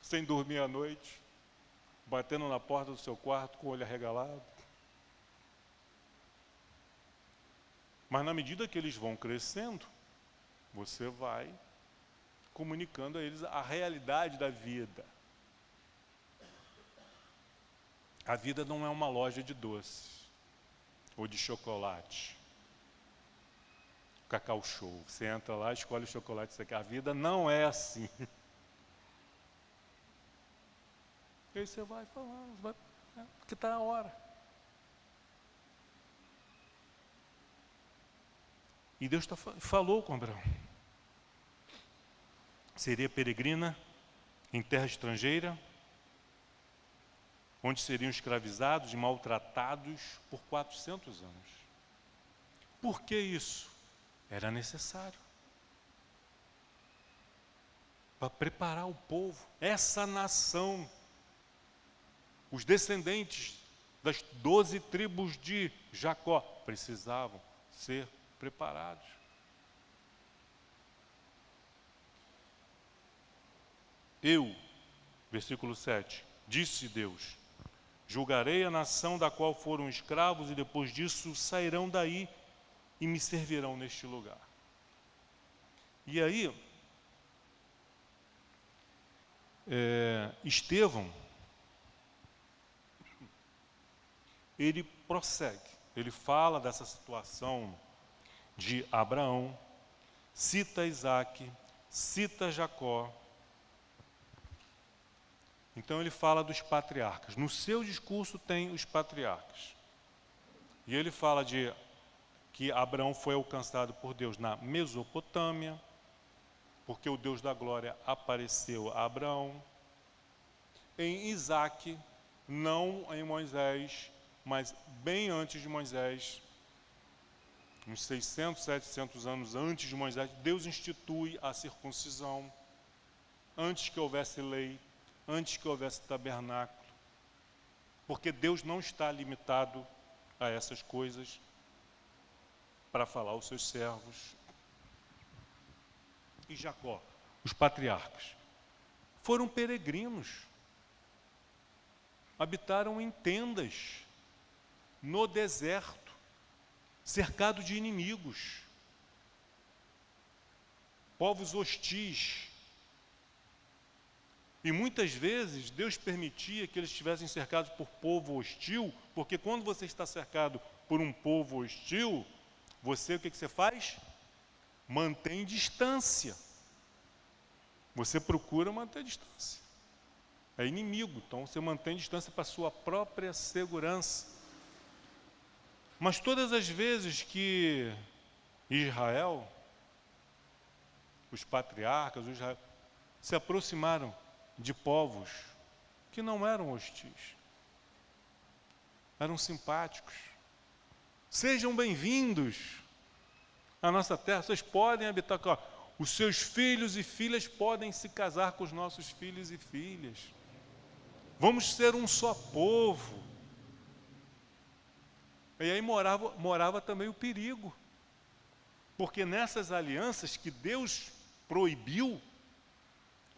sem dormir à noite, batendo na porta do seu quarto com o olho arregalado. Mas na medida que eles vão crescendo, você vai comunicando a eles a realidade da vida. A vida não é uma loja de doce ou de chocolate. Cacau Show. Você entra lá, escolhe o chocolate que você quer. A vida não é assim. E aí você vai falando, porque está a hora. E Deus falou com Abraão. Seria peregrina em terra estrangeira, onde seriam escravizados e maltratados por 400 anos. Por que isso? Era necessário. Para preparar o povo, essa nação, os descendentes das 12 tribos de Jacó, precisavam ser preparados. Versículo 7, disse Deus, julgarei a nação da qual foram escravos e depois disso sairão daí e me servirão neste lugar. E aí, Estevão, ele prossegue, ele fala dessa situação de Abraão, cita Isaac, cita Jacó. Então ele fala dos patriarcas. No seu discurso tem os patriarcas. E ele fala de que Abraão foi alcançado por Deus na Mesopotâmia, porque o Deus da glória apareceu a Abraão. Em Isaac, não em Moisés, mas bem antes de Moisés, uns 600, 700 anos antes de Moisés, Deus institui a circuncisão, antes que houvesse lei, antes que houvesse tabernáculo, porque Deus não está limitado a essas coisas para falar aos seus servos. E Jacó, os patriarcas, foram peregrinos, habitaram em tendas, no deserto, cercado de inimigos, povos hostis. E muitas vezes Deus permitia que eles estivessem cercados por povo hostil, porque quando você está cercado por um povo hostil, você, o que você faz? Mantém distância. Você procura manter distância. É inimigo, então você mantém distância para a sua própria segurança. Mas todas as vezes que Israel, os patriarcas, Israel, se aproximaram de povos que não eram hostis, eram simpáticos. Sejam bem-vindos à nossa terra, vocês podem habitar aqui. Os seus filhos e filhas podem se casar com os nossos filhos e filhas. Vamos ser um só povo. E aí morava também o perigo, porque nessas alianças que Deus proibiu,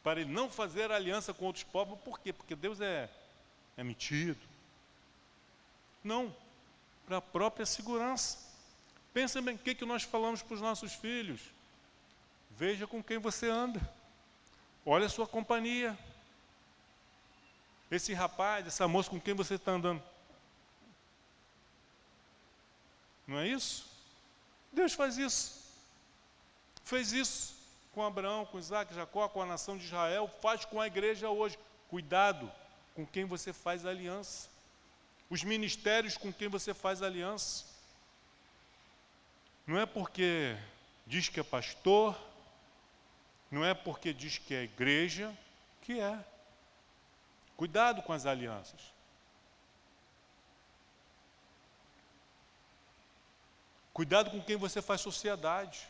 para ele não fazer aliança com outros povos, por quê? Porque Deus é metido. Não, para a própria segurança. Pensa bem, o que nós falamos para os nossos filhos? Veja com quem você anda. Olha a sua companhia. Esse rapaz, essa moça com quem você está andando. Não é isso? Deus faz isso. Fez isso com Abraão, com Isaac, Jacó, com a nação de Israel, faz com a igreja hoje. Cuidado com quem você faz aliança. Os ministérios com quem você faz aliança. Não é porque diz que é pastor, não é porque diz que é igreja, que é. Cuidado com as alianças. Cuidado com quem você faz sociedade.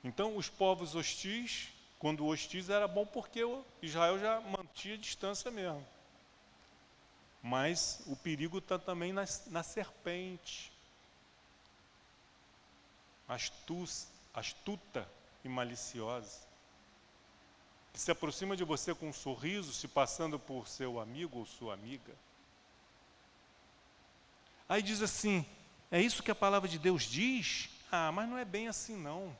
Então, os povos hostis, quando hostis era bom porque Israel já mantinha distância mesmo. Mas o perigo está também na serpente. Astuta e maliciosa. Que se aproxima de você com um sorriso, se passando por seu amigo ou sua amiga. Aí diz assim, é isso que a palavra de Deus diz? Ah, mas não é bem assim não.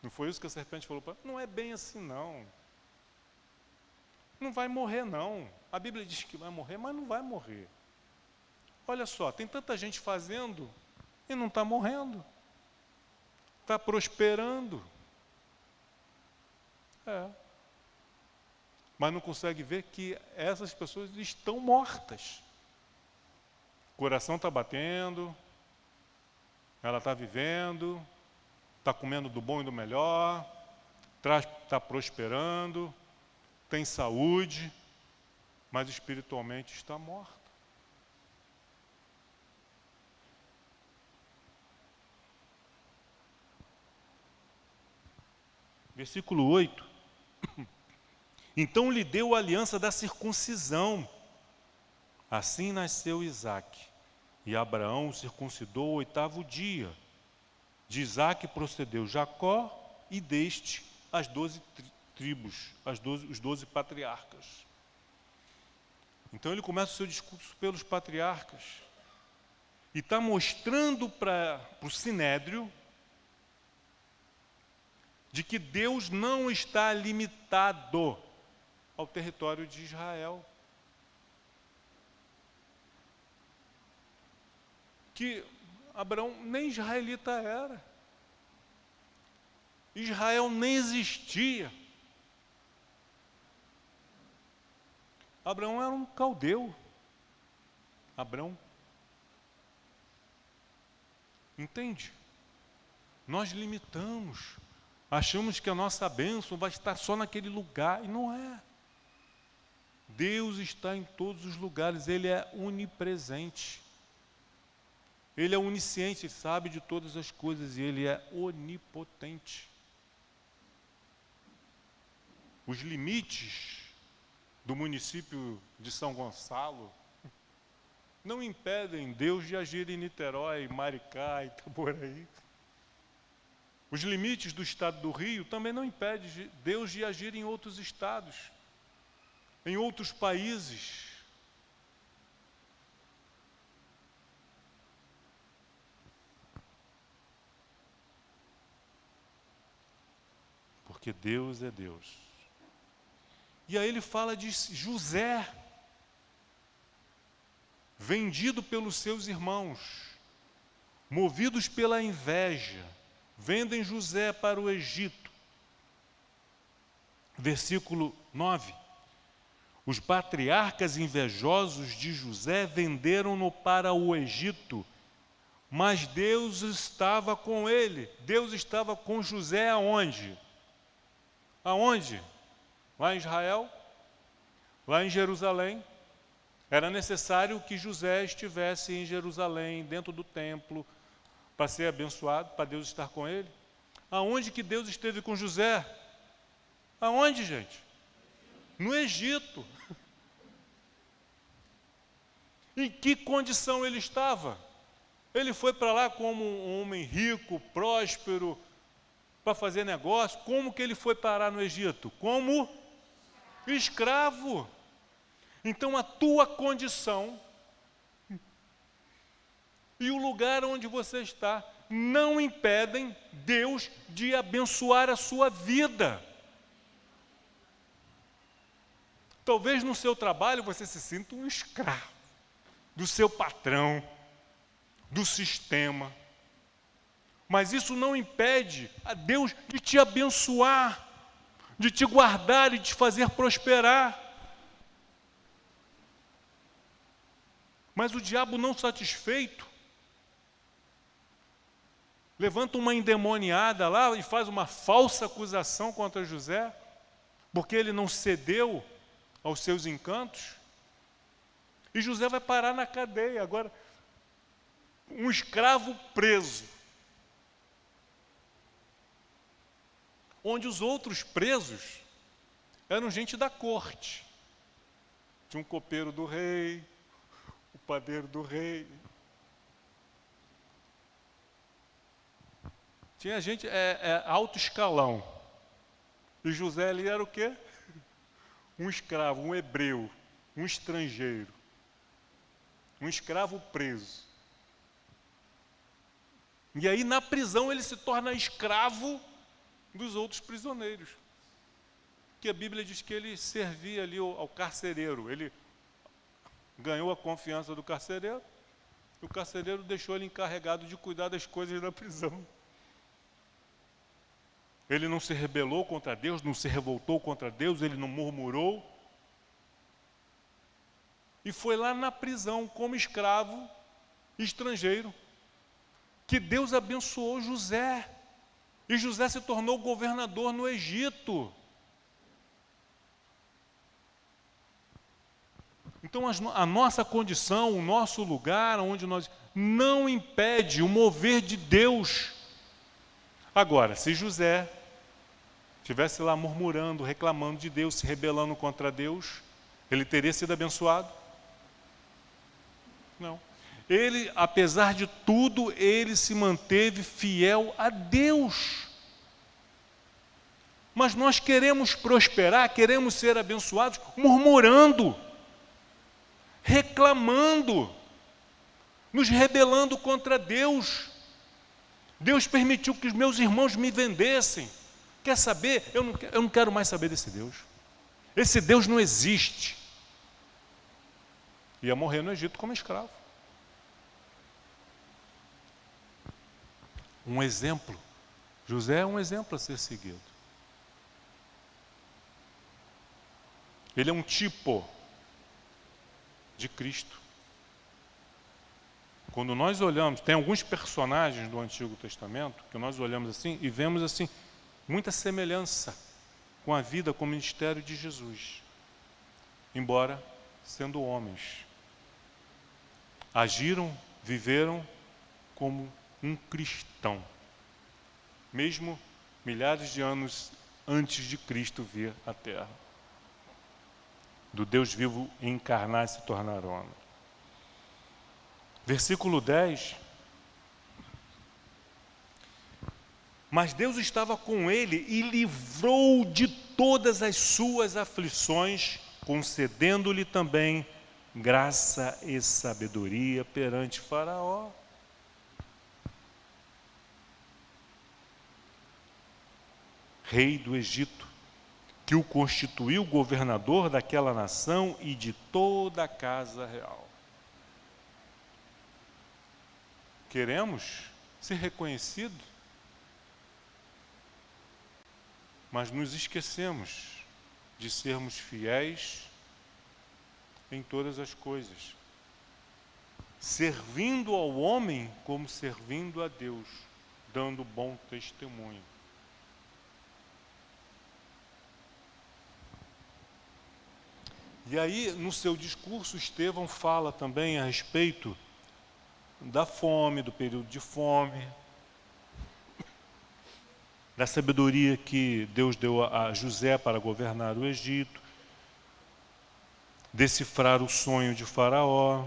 Não foi isso que a serpente falou para ele? Não é bem assim não. Não vai morrer não. A Bíblia diz que vai morrer, mas não vai morrer. Olha só, tem tanta gente fazendo e não está morrendo. Está prosperando. Mas não consegue ver que essas pessoas estão mortas. O coração está batendo, ela está vivendo, está comendo do bom e do melhor, está prosperando, tem saúde, mas espiritualmente está morta. Versículo 8. Então lhe deu a aliança da circuncisão. Assim nasceu Isaque. E Abraão o circuncidou ao 8º dia. De Isaque procedeu Jacó, e deste as 12 tribos, os 12 patriarcas. Então ele começa o seu discurso pelos patriarcas. E está mostrando para o Sinédrio de que Deus não está limitado ao território de Israel. Que Abraão nem israelita era. Israel nem existia. Abraão era um caldeu. Abrão. Entende? Nós limitamos. Achamos que a nossa bênção vai estar só naquele lugar, e não é. Deus está em todos os lugares, Ele é onipresente. Ele é onisciente, sabe de todas as coisas, e Ele é onipotente. Os limites do município de São Gonçalo não impedem Deus de agir em Niterói, Maricá, Itaboraí. Os limites do estado do Rio também não impedem Deus de agir em outros estados, em outros países. Porque Deus é Deus. E aí ele fala de José, vendido pelos seus irmãos, movidos pela inveja, vendem José para o Egito. Versículo 9. Os patriarcas invejosos de José venderam-no para o Egito, mas Deus estava com ele. Deus estava com José aonde? Aonde? Lá em Israel? Lá em Jerusalém? Era necessário que José estivesse em Jerusalém, dentro do templo, para ser abençoado, para Deus estar com ele. Aonde que Deus esteve com José? Aonde, gente? No Egito. Em que condição ele estava? Ele foi para lá como um homem rico, próspero, para fazer negócio. Como que ele foi parar no Egito? Como escravo. Então a tua condição e o lugar onde você está não impedem Deus de abençoar a sua vida. Talvez no seu trabalho você se sinta um escravo do seu patrão, do sistema. Mas isso não impede a Deus de te abençoar, de te guardar e de te fazer prosperar. Mas o diabo, não satisfeito, levanta uma endemoniada lá e faz uma falsa acusação contra José, porque ele não cedeu aos seus encantos. E José vai parar na cadeia. Agora, um escravo preso, onde os outros presos eram gente da corte. Tinha um copeiro do rei, o padeiro do rei. Tinha gente alto escalão. E José ali era o quê? Um escravo, um hebreu, um estrangeiro. Um escravo preso. E aí na prisão ele se torna escravo dos outros prisioneiros. Que a Bíblia diz que ele servia ali ao carcereiro. Ele ganhou a confiança do carcereiro. E o carcereiro deixou ele encarregado de cuidar das coisas da prisão. Ele não se rebelou contra Deus, não se revoltou contra Deus, ele não murmurou. E foi lá na prisão, como escravo, estrangeiro, que Deus abençoou José. E José se tornou governador no Egito. Então a nossa condição, o nosso lugar, onde nós, não impede o mover de Deus. Agora, se José estivesse lá murmurando, reclamando de Deus, se rebelando contra Deus, ele teria sido abençoado? Não. Ele, apesar de tudo, ele se manteve fiel a Deus. Mas nós queremos prosperar, queremos ser abençoados, murmurando, reclamando, nos rebelando contra Deus. Deus permitiu que os meus irmãos me vendessem. Quer saber? Eu não quero mais saber desse Deus. Esse Deus não existe. Ia morrer no Egito como escravo. Um exemplo. José é um exemplo a ser seguido. Ele é um tipo de Cristo. Quando nós olhamos, tem alguns personagens do Antigo Testamento que nós olhamos assim e vemos assim muita semelhança com a vida, com o ministério de Jesus, embora sendo homens. Agiram, viveram como um cristão, mesmo milhares de anos antes de Cristo vir à Terra, do Deus vivo encarnar e se tornar homem. Versículo 10. Mas Deus estava com ele e livrou de todas as suas aflições, concedendo-lhe também graça e sabedoria perante Faraó. Rei do Egito, que o constituiu governador daquela nação e de toda a casa real. Queremos ser reconhecidos, mas nos esquecemos de sermos fiéis em todas as coisas, servindo ao homem como servindo a Deus, dando bom testemunho. E aí, no seu discurso, Estevão fala também a respeito da fome, do período de fome, da sabedoria que Deus deu a José para governar o Egito, decifrar o sonho de Faraó,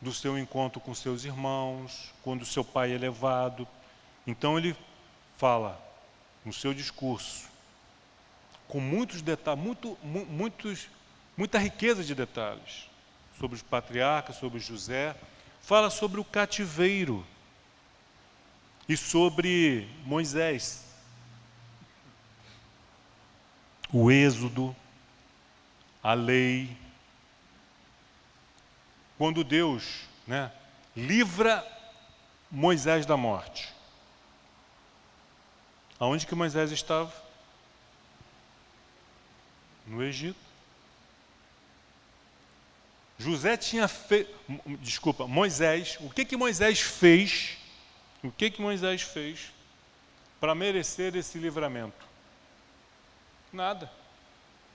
do seu encontro com seus irmãos, quando seu pai é levado. Então ele fala no seu discurso, com muitos detalhes, muita riqueza de detalhes, sobre os patriarcas, sobre José, fala sobre o cativeiro e sobre Moisés, o êxodo, a lei. Quando Deus, livra Moisés da morte, aonde que Moisés estava? No Egito. Moisés, o que Moisés fez? O que Moisés fez para merecer esse livramento? Nada.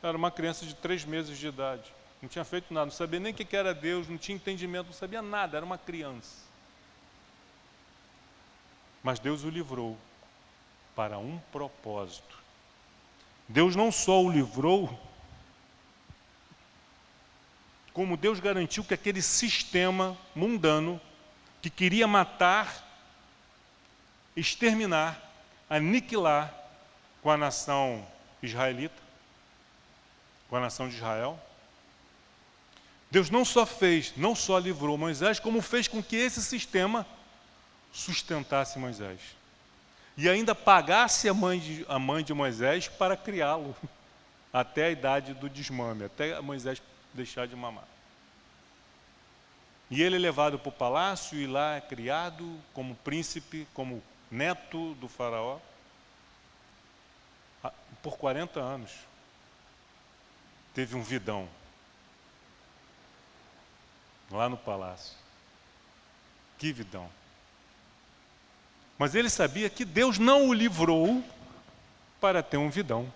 Era uma criança de 3 meses de idade. Não tinha feito nada, não sabia nem o que era Deus, não tinha entendimento, não sabia nada, era uma criança. Mas Deus o livrou para um propósito. Deus não só o livrou, como Deus garantiu que aquele sistema mundano que queria matar, exterminar, aniquilar com a nação israelita, com a nação de Israel, Deus não só livrou Moisés, como fez com que esse sistema sustentasse Moisés. E ainda pagasse a mãe de Moisés para criá-lo, até a idade do desmame, até Moisés deixar de mamar. E ele é levado para o palácio e lá é criado como príncipe, como neto do faraó, por 40 anos. Teve um vidão. lá no palácio. Que vidão. Mas ele sabia que Deus não o livrou para ter um vidão.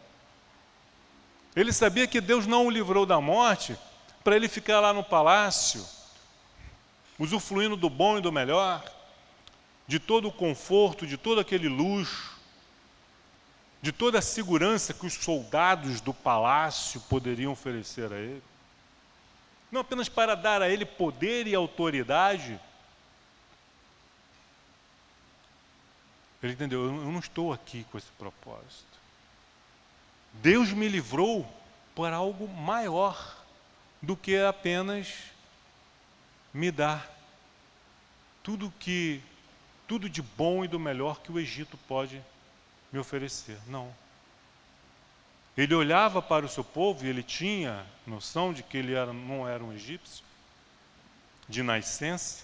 Ele sabia que Deus não o livrou da morte para ele ficar lá no palácio, usufruindo do bom e do melhor, de todo o conforto, de todo aquele luxo, de toda a segurança que os soldados do palácio poderiam oferecer a ele. Não apenas para dar a ele poder e autoridade. Ele entendeu, eu não estou aqui com esse propósito. Deus me livrou para algo maior do que apenas me dar tudo de bom e do melhor que o Egito pode me oferecer. Não. Ele olhava para o seu povo e ele tinha noção de que ele não era um egípcio, de nascença,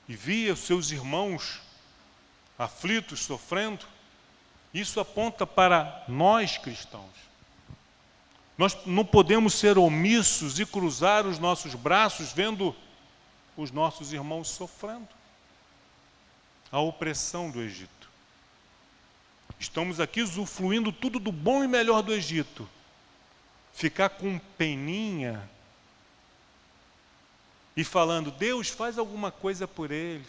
e via os seus irmãos aflitos, sofrendo. Isso aponta para nós cristãos. Nós não podemos ser omissos e cruzar os nossos braços vendo os nossos irmãos sofrendo a opressão do Egito. Estamos aqui usufruindo tudo do bom e melhor do Egito. Ficar com peninha e falando, Deus, faz alguma coisa por eles.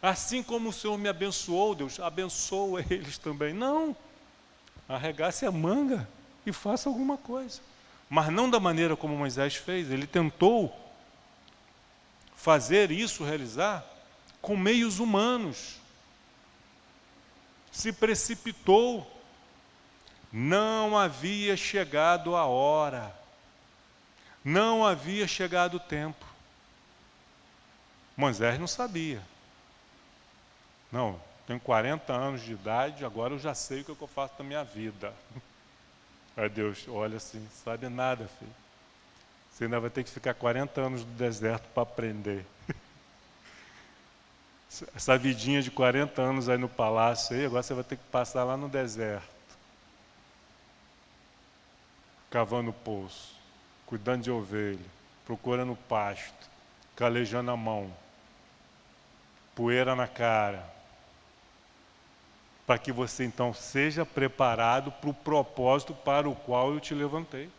Assim como o Senhor me abençoou, Deus, abençoa eles também. Não, arregace a manga e faça alguma coisa. Mas não da maneira como Moisés fez. Ele tentou fazer isso, realizar, com meios humanos. Se precipitou. Não havia chegado a hora. Não havia chegado o tempo. Moisés não sabia. Não, tenho 40 anos de idade, agora eu já sei o que eu faço da minha vida. Aí Deus olha assim, sabe nada, filho. Você ainda vai ter que ficar 40 anos no deserto para aprender. Essa vidinha de 40 anos aí no palácio, aí, agora você vai ter que passar lá no deserto. Cavando poço, cuidando de ovelha, procurando pasto, calejando a mão, poeira na cara, para que você então seja preparado para o propósito para o qual eu te levantei.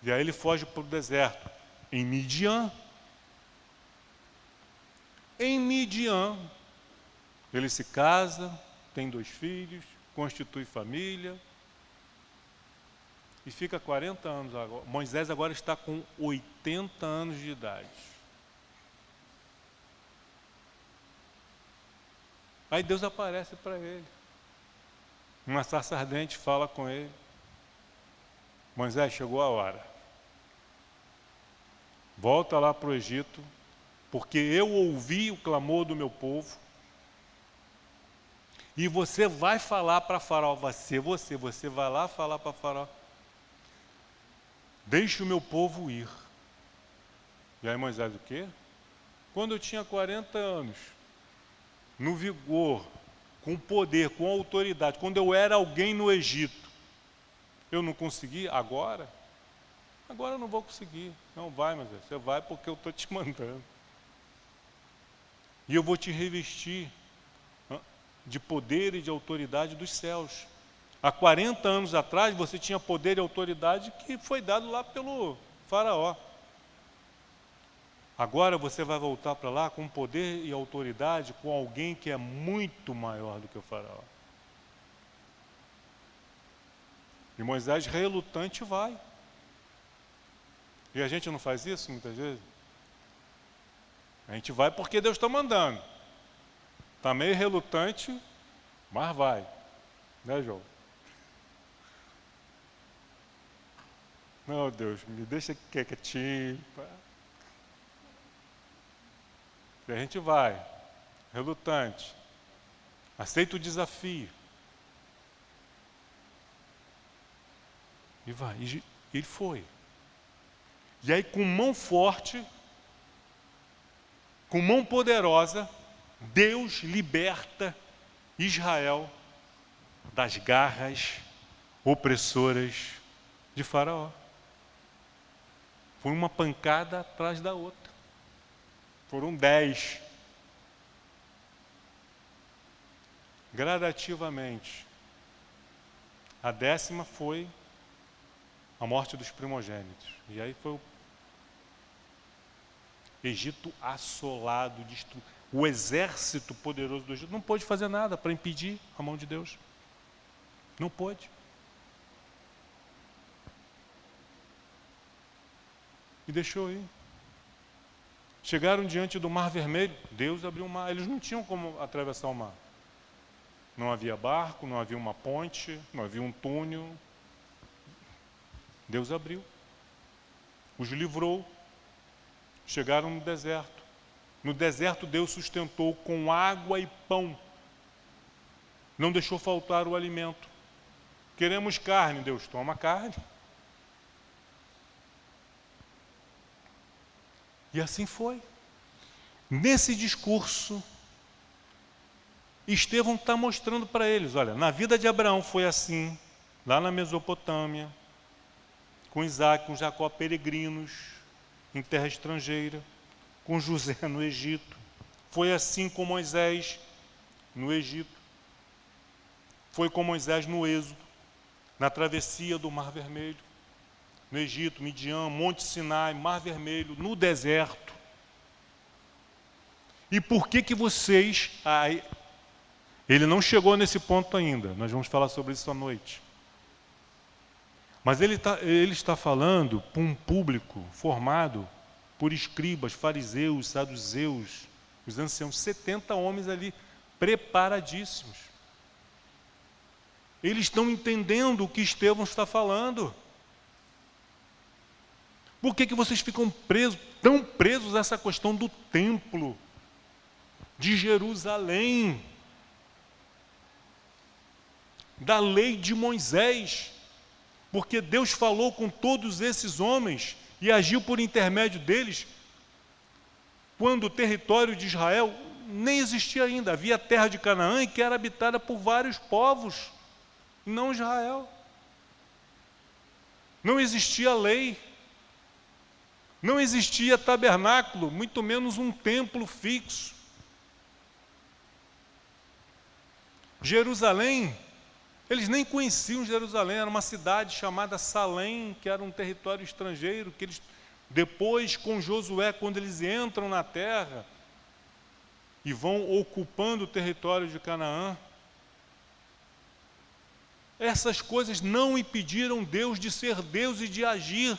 E aí ele foge para o deserto, em Midian. Em Midian, ele se casa, tem 2 filhos, constitui família, e fica 40 anos agora. Moisés agora está com 80 anos de idade. Aí Deus aparece para ele. Uma sarça ardente fala com ele. Moisés, chegou a hora. Volta lá para o Egito, porque eu ouvi o clamor do meu povo. E você vai falar para Faraó, você vai lá falar para Faraó. Deixe o meu povo ir. E aí Moisés, o quê? Quando eu tinha 40 anos, no vigor, com poder, com autoridade, quando eu era alguém no Egito, eu não consegui? Agora eu não vou conseguir. Não vai, Moisés, você vai porque eu estou te mandando. E eu vou te revestir de poder e de autoridade dos céus. Há 40 anos atrás você tinha poder e autoridade que foi dado lá pelo Faraó. Agora você vai voltar para lá com poder e autoridade com alguém que é muito maior do que o Faraó. E Moisés, relutante, vai. E a gente não faz isso muitas vezes? A gente vai porque Deus está mandando. Está meio relutante, mas vai. Né, João? Não, Deus, me deixa quietinho. E a gente vai, relutante, aceita o desafio. E vai, e ele foi. E aí com mão forte, com mão poderosa, Deus liberta Israel das garras opressoras de Faraó. Foi uma pancada atrás da outra. Foram 10. Gradativamente. A 10ª foi a morte dos primogênitos. E aí foi o Egito assolado, destruído. O exército poderoso do Egito não pôde fazer nada para impedir a mão de Deus. Não pôde. E deixou ir. Chegaram diante do Mar Vermelho. Deus abriu o mar. Eles não tinham como atravessar o mar. Não havia barco, não havia uma ponte, não havia um túnel. Deus abriu. Os livrou. Chegaram no deserto. No deserto Deus sustentou com água e pão. Não deixou faltar o alimento. Queremos carne, Deus toma carne. E assim foi. Nesse discurso, Estevão está mostrando para eles, olha, na vida de Abraão foi assim, lá na Mesopotâmia, com Isaac, com Jacó, peregrinos, em terra estrangeira, com José no Egito. Foi assim com Moisés no Egito. Foi com Moisés no Êxodo, na travessia do Mar Vermelho, no Egito, Midian, Monte Sinai, Mar Vermelho, no deserto. E por que vocês... ele não chegou nesse ponto ainda, nós vamos falar sobre isso à noite. Mas ele está falando para um público formado por escribas, fariseus, saduceus, os anciãos, 70 homens ali preparadíssimos. Eles estão entendendo o que Estevão está falando. Por que vocês ficam tão presos a essa questão do templo de Jerusalém, da lei de Moisés? Porque Deus falou com todos esses homens e agiu por intermédio deles quando o território de Israel nem existia ainda. Havia a terra de Canaã que era habitada por vários povos, não Israel. Não existia lei, não existia tabernáculo, muito menos um templo fixo. Jerusalém, eles nem conheciam Jerusalém, era uma cidade chamada Salém, que era um território estrangeiro, que eles, depois com Josué, quando eles entram na terra e vão ocupando o território de Canaã, essas coisas não impediram Deus de ser Deus e de agir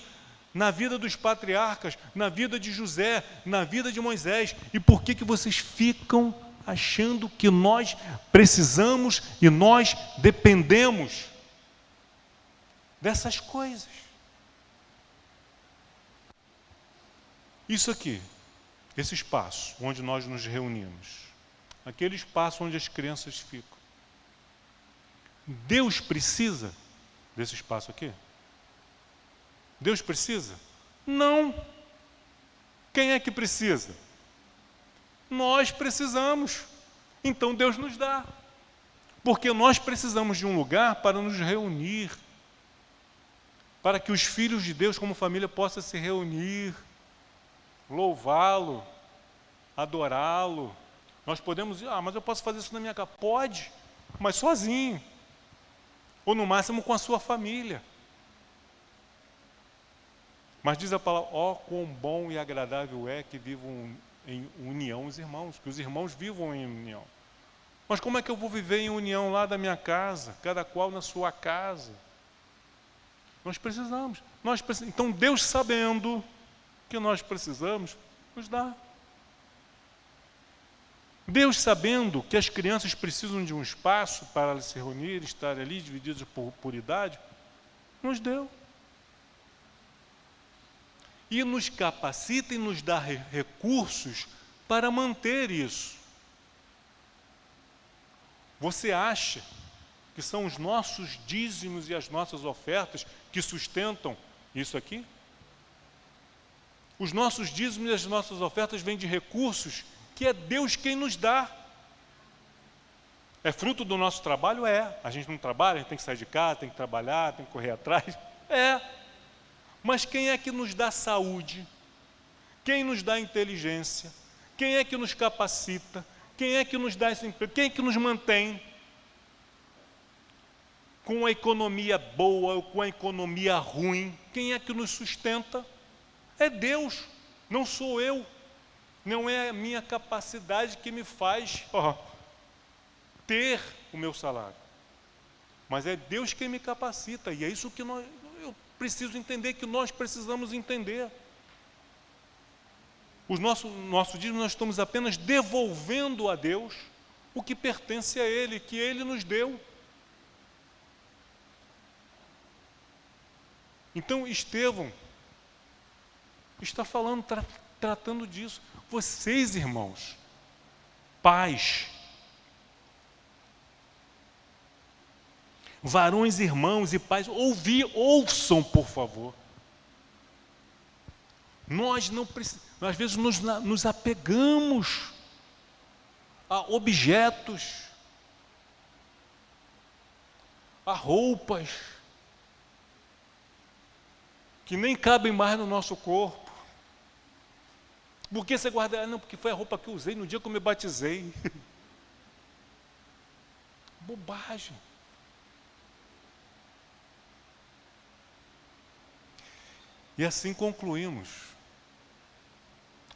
na vida dos patriarcas, na vida de José, na vida de Moisés. E por que vocês ficam achando que nós precisamos e nós dependemos dessas coisas? Isso aqui, esse espaço onde nós nos reunimos, aquele espaço onde as crianças ficam, Deus precisa desse espaço aqui? Deus precisa? Não. Quem é que precisa? Nós precisamos. Então Deus nos dá. Porque nós precisamos de um lugar para nos reunir, para que os filhos de Deus como família possam se reunir, louvá-lo, adorá-lo. Nós podemos dizer, mas eu posso fazer isso na minha casa. Pode, mas sozinho. Ou no máximo com a sua família. Mas diz a palavra, quão bom e agradável é que vivam em união os irmãos, que os irmãos vivam em união. Mas como é que eu vou viver em união lá da minha casa, cada qual na sua casa? Nós precisamos. Então Deus, sabendo que nós precisamos, nos dá. Deus, sabendo que as crianças precisam de um espaço para elas se reunir, estar ali divididas por idade, nos deu. E nos capacita e nos dá recursos para manter isso. Você acha que são os nossos dízimos e as nossas ofertas que sustentam isso aqui? Os nossos dízimos e as nossas ofertas vêm de recursos que é Deus quem nos dá. É fruto do nosso trabalho? É. A gente não trabalha, a gente tem que sair de casa, tem que trabalhar, tem que correr atrás. É. Mas quem é que nos dá saúde? Quem nos dá inteligência? Quem é que nos capacita? Quem é que nos dá esse emprego? Quem é que nos mantém com a economia boa ou com a economia ruim? Quem é que nos sustenta? É Deus, não sou eu. Não é a minha capacidade que me faz ter o meu salário. Mas é Deus quem me capacita, e é isso que eu preciso entender, que nós precisamos entender. Nosso dia nós estamos apenas devolvendo a Deus o que pertence a Ele, que Ele nos deu. Então Estevão está falando, tratando disso. Vocês, irmãos, pais, varões, irmãos e pais, ouçam, por favor. Nós não precisamos, às vezes nos apegamos a objetos, a roupas, que nem cabem mais no nosso corpo. Por que você guarda? Não, porque foi a roupa que eu usei no dia que eu me batizei. Bobagem. E assim concluímos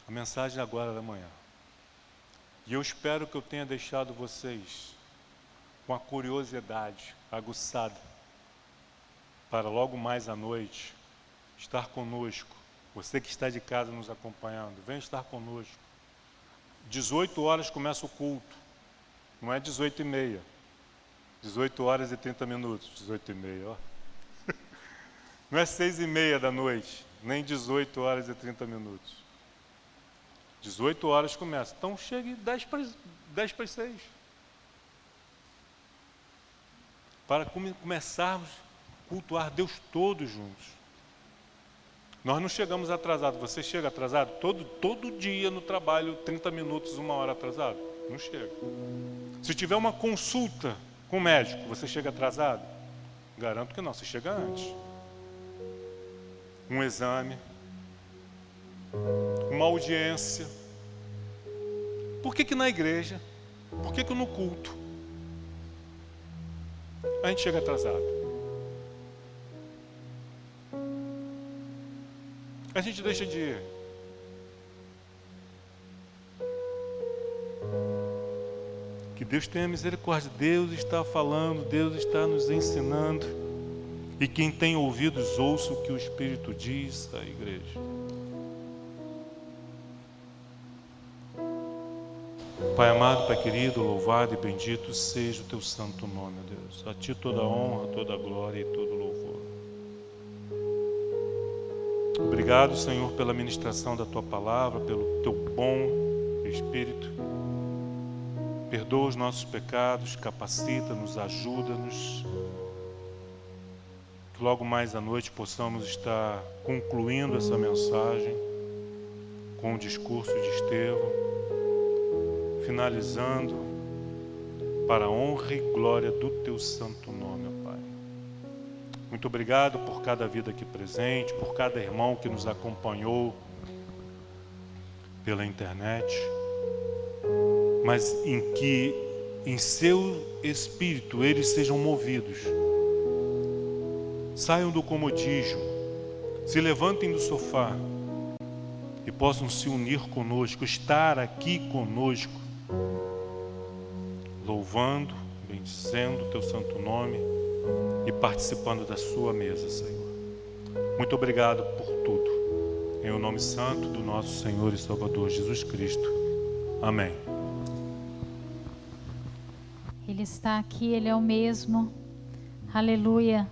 a mensagem agora da manhã. E eu espero que eu tenha deixado vocês com a curiosidade aguçada para logo mais à noite estar conosco. Você que está de casa nos acompanhando, venha estar conosco. 18 horas começa o culto, não é 18h30, 18 horas e 30 minutos, 18h30, ó. Não é 6h30 da noite, nem 18 horas e 30 minutos. 18 horas começa, então chegue 10 para as 6. Para começarmos a cultuar Deus todos juntos. Nós não chegamos atrasados. Você chega atrasado? Todo dia no trabalho, 30 minutos, 1 hora atrasado? Não chega. Se tiver uma consulta com o médico, você chega atrasado? Garanto que não, você chega antes. Um exame, uma audiência. Por que na igreja? Por que no culto a gente chega atrasado? A gente deixa de ir. Que Deus tenha misericórdia. Deus está falando, Deus está nos ensinando. E quem tem ouvidos, ouça o que o Espírito diz à igreja. Pai amado, Pai querido, louvado e bendito seja o teu santo nome, Deus. A ti toda a honra, toda a glória e todo o louvor. Obrigado, Senhor, pela ministração da Tua palavra, pelo Teu bom Espírito. Perdoa os nossos pecados, capacita-nos, ajuda-nos. Que logo mais à noite possamos estar concluindo essa mensagem com o discurso de Estevão, finalizando para a honra e glória do Teu santo nome, ó Pai. Muito obrigado por cada vida aqui presente, por cada irmão que nos acompanhou pela internet, mas em seu espírito eles sejam movidos, saiam do comodismo, se levantem do sofá e possam se unir conosco, estar aqui conosco, louvando, bendizendo o Teu santo nome e participando da sua mesa, Senhor. Muito obrigado por tudo. Em o nome santo do nosso Senhor e Salvador Jesus Cristo. Amém. Ele está aqui, Ele é o mesmo. Aleluia.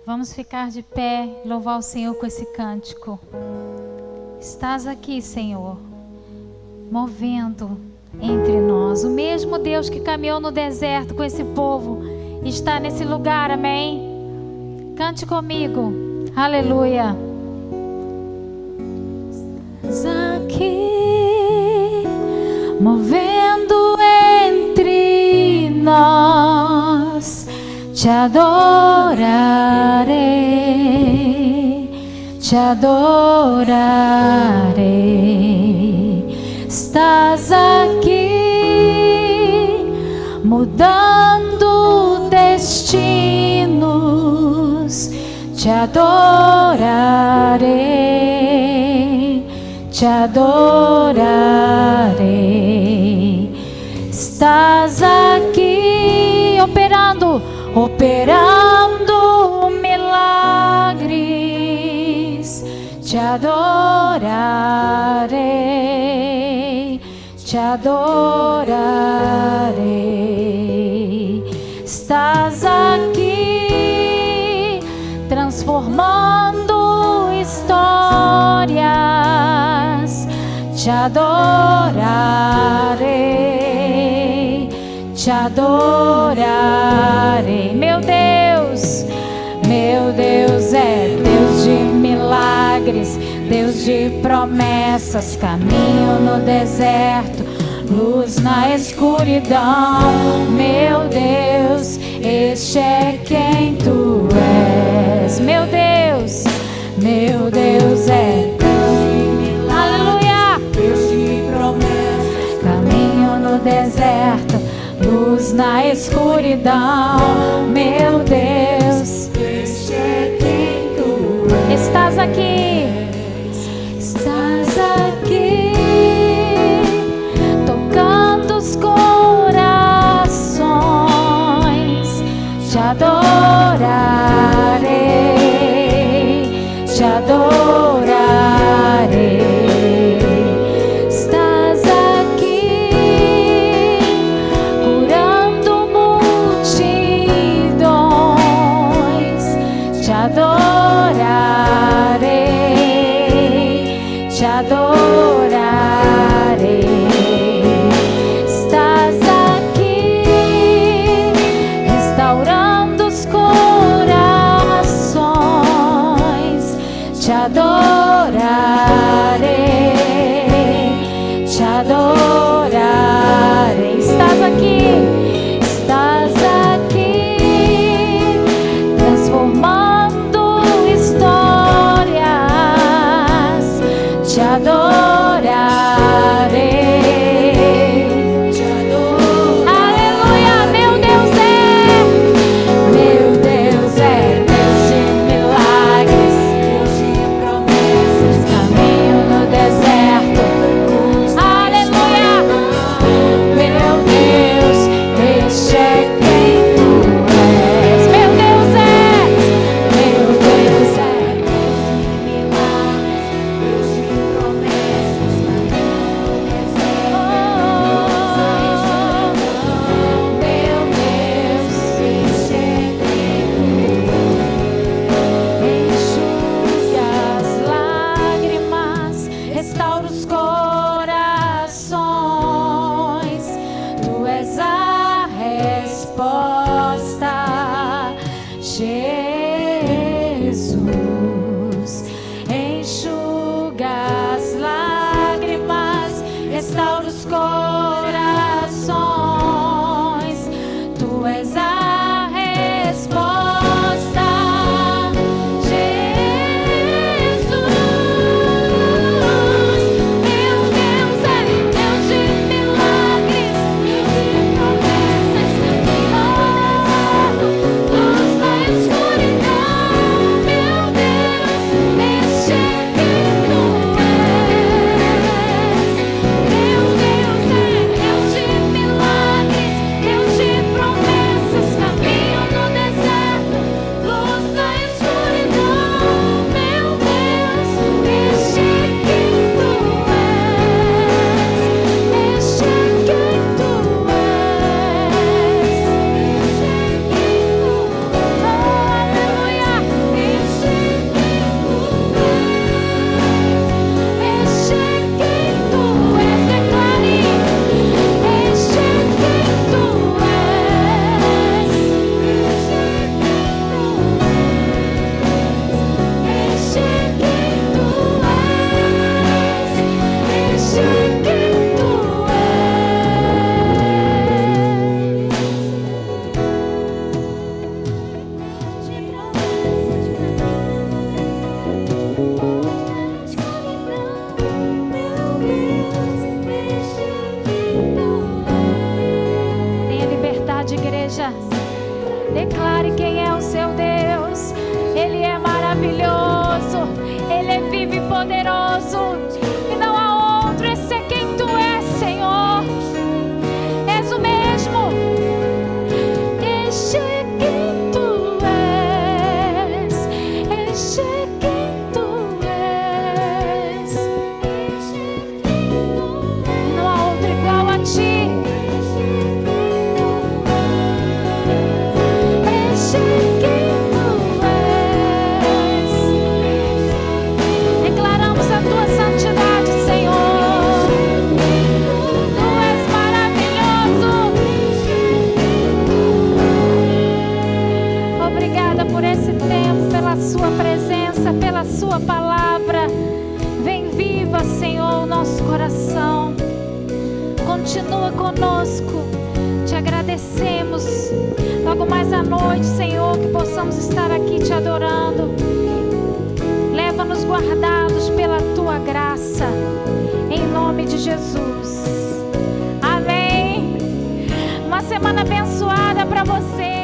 Vamos ficar de pé, louvar o Senhor com esse cântico. Estás aqui, Senhor, movendo entre nós. O mesmo Deus que caminhou no deserto com esse povo está nesse lugar, amém? Cante comigo, aleluia. Estás aqui, movendo entre nós, te adorarei, te adorarei. Estás aqui, mudando destinos, te adorarei, te adorarei. Estás aqui, operando milagres, te adorarei, te adorarei. Estás aqui, transformando histórias, te adorarei, te adorarei. Meu Deus é Deus de milagres, Deus de promessas, caminho no deserto, luz na escuridão. Meu Deus, este é quem tu és. Meu Deus é Deus de milagres, aleluia, Deus de promessas, caminho no deserto, luz na escuridão. Meu Deus, este é quem tu és. Estás aqui, estás aqui, tocando os corações, te adorarei, te adorarei. Estás aqui, curando multidões, te adorarei, te adorarei. Estás aqui, restaurando os corações, te adorarei, te adorarei. Estás aqui, transformando histórias, te adorarei, te adorarei. Aleluia, meu Deus é Deus de milagres, Deus de promessas, caminho no deserto. Aleluia, meu Declare quem é o seu Deus. Ele é maravilhoso, Ele é vivo e poderoso, e não há outro. Esse é quem Tu és, Senhor. És o mesmo. Este é quem Tu és. Este é quem Tu és. Não há outro igual a Ti. Este é quem Tu és. Declaramos a Tua santidade, Senhor. Tu és maravilhoso. Obrigada por esse tempo, pela Sua presença, pela Sua palavra. Vem viva, Senhor, o nosso coração. Continua conosco. Te agradecemos. Logo mais à noite, Senhor, que possamos estar aqui Te adorando. Leva-nos guardados pela Tua graça. Em nome de Jesus. Amém. Uma semana abençoada para você.